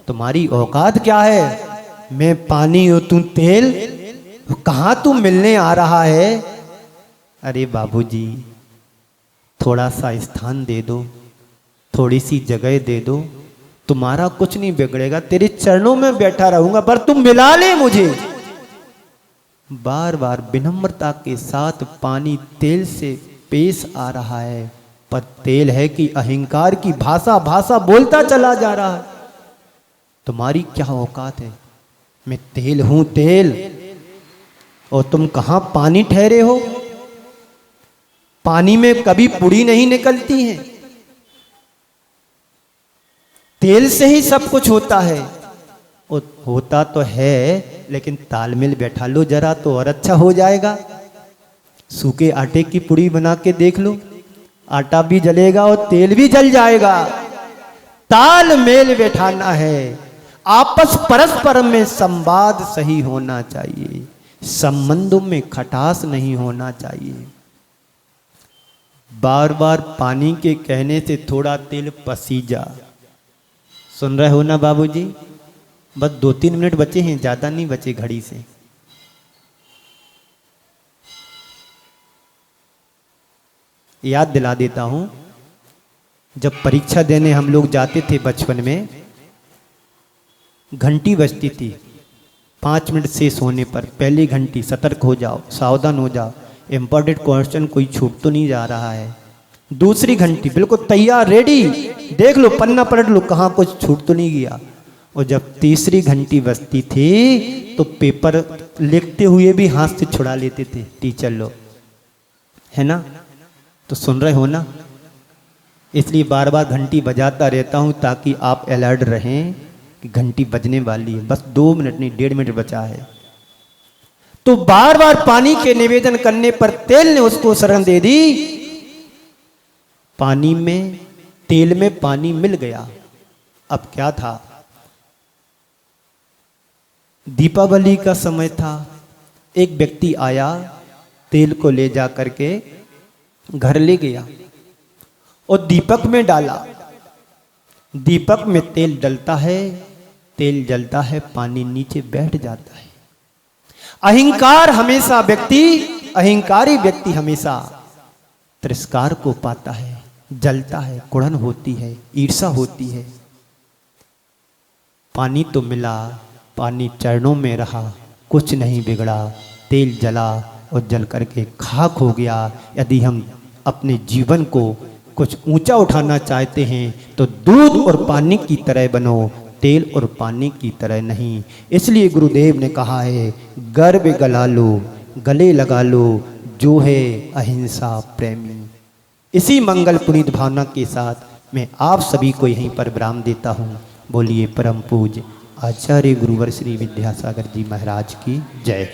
तुम्हारी औकात क्या है? मैं पानी हो तू तेल, कहां तू मिलने आ रहा है? अरे बाबूजी, थोड़ा सा स्थान दे दो, थोड़ी सी जगह दे दो, तुम्हारा कुछ नहीं बिगड़ेगा, तेरे चरणों में बैठा रहूंगा, पर तुम मिला ले मुझे। बार बार विनम्रता के साथ पानी तेल से पेश आ रहा है, पर तेल है कि अहंकार की भाषा भाषा बोलता चला जा रहा है। तुम्हारी क्या औकात है? मैं तेल हूं तेल, और तुम कहां पानी ठहरे हो? पानी में कभी पुड़ी नहीं निकलती है, तेल से ही सब कुछ होता है। होता तो है, लेकिन तालमेल बैठा लो जरा तो और अच्छा हो जाएगा। सूखे आटे की पुड़ी बना के देख लो, आटा भी जलेगा और तेल भी जल जाएगा। तालमेल बैठाना है, आपस परस्पर में संवाद सही होना चाहिए, संबंधों में खटास नहीं होना चाहिए। बार बार पानी के कहने से थोड़ा तेल पसीजा। सुन रहे हो ना बाबूजी? बस 2-3 मिनट बचे हैं, ज्यादा नहीं बचे घड़ी से। याद दिला देता हूं, जब परीक्षा देने हम लोग जाते थे बचपन में, घंटी बजती थी 5 मिनट शेष होने पर, पहली घंटी, सतर्क हो जाओ, सावधान हो जाओ। इंपॉर्टेंट क्वेश्चन कोई छूट तो नहीं जा रहा है। दूसरी घंटी बिल्कुल तैयार रेडी, देख लो पन्ना पलट लो कहाँ कुछ छूट तो नहीं गया। और जब तीसरी घंटी बजती थी तो पेपर लिखते हुए भी हाथ से छुड़ा लेते थे टीचर लोग, है ना। तो सुन रहे हो ना, इसलिए बार बार घंटी बजाता रहता हूँ ताकि आप अलर्ट रहें कि घंटी बजने वाली है। बस 2 मिनट नहीं 1.5 मिनट बचा है। तो बार बार पानी के निवेदन करने पर तेल ने उसको शरण दे दी। पानी में तेल में पानी मिल गया। अब क्या था, दीपावली का समय था। एक व्यक्ति आया, तेल को ले जा करके घर ले गया और दीपक में डाला। दीपक में तेल डलता है, तेल जलता है, पानी नीचे बैठ जाता है। अहंकार हमेशा अहंकारी व्यक्ति हमेशा तिरस्कार को पाता है, जलता है, कुड़न होती है, ईर्षा होती है। पानी तो मिला, पानी चरणों में रहा, कुछ नहीं बिगड़ा, तेल जला और जल करके खाक हो गया। यदि हम अपने जीवन को कुछ ऊंचा उठाना चाहते हैं तो दूध और पानी की तरह बनो, तेल और पानी की तरह नहीं। इसलिए गुरुदेव ने कहा है, गर्व गला लो, गले लगा लो, जो है अहिंसा प्रेमी। इसी मंगल पुनीत भावना के साथ मैं आप सभी को यहीं पर विराम देता हूँ। बोलिए परम पूज्य आचार्य गुरुवर श्री विद्यासागर जी महाराज की जय।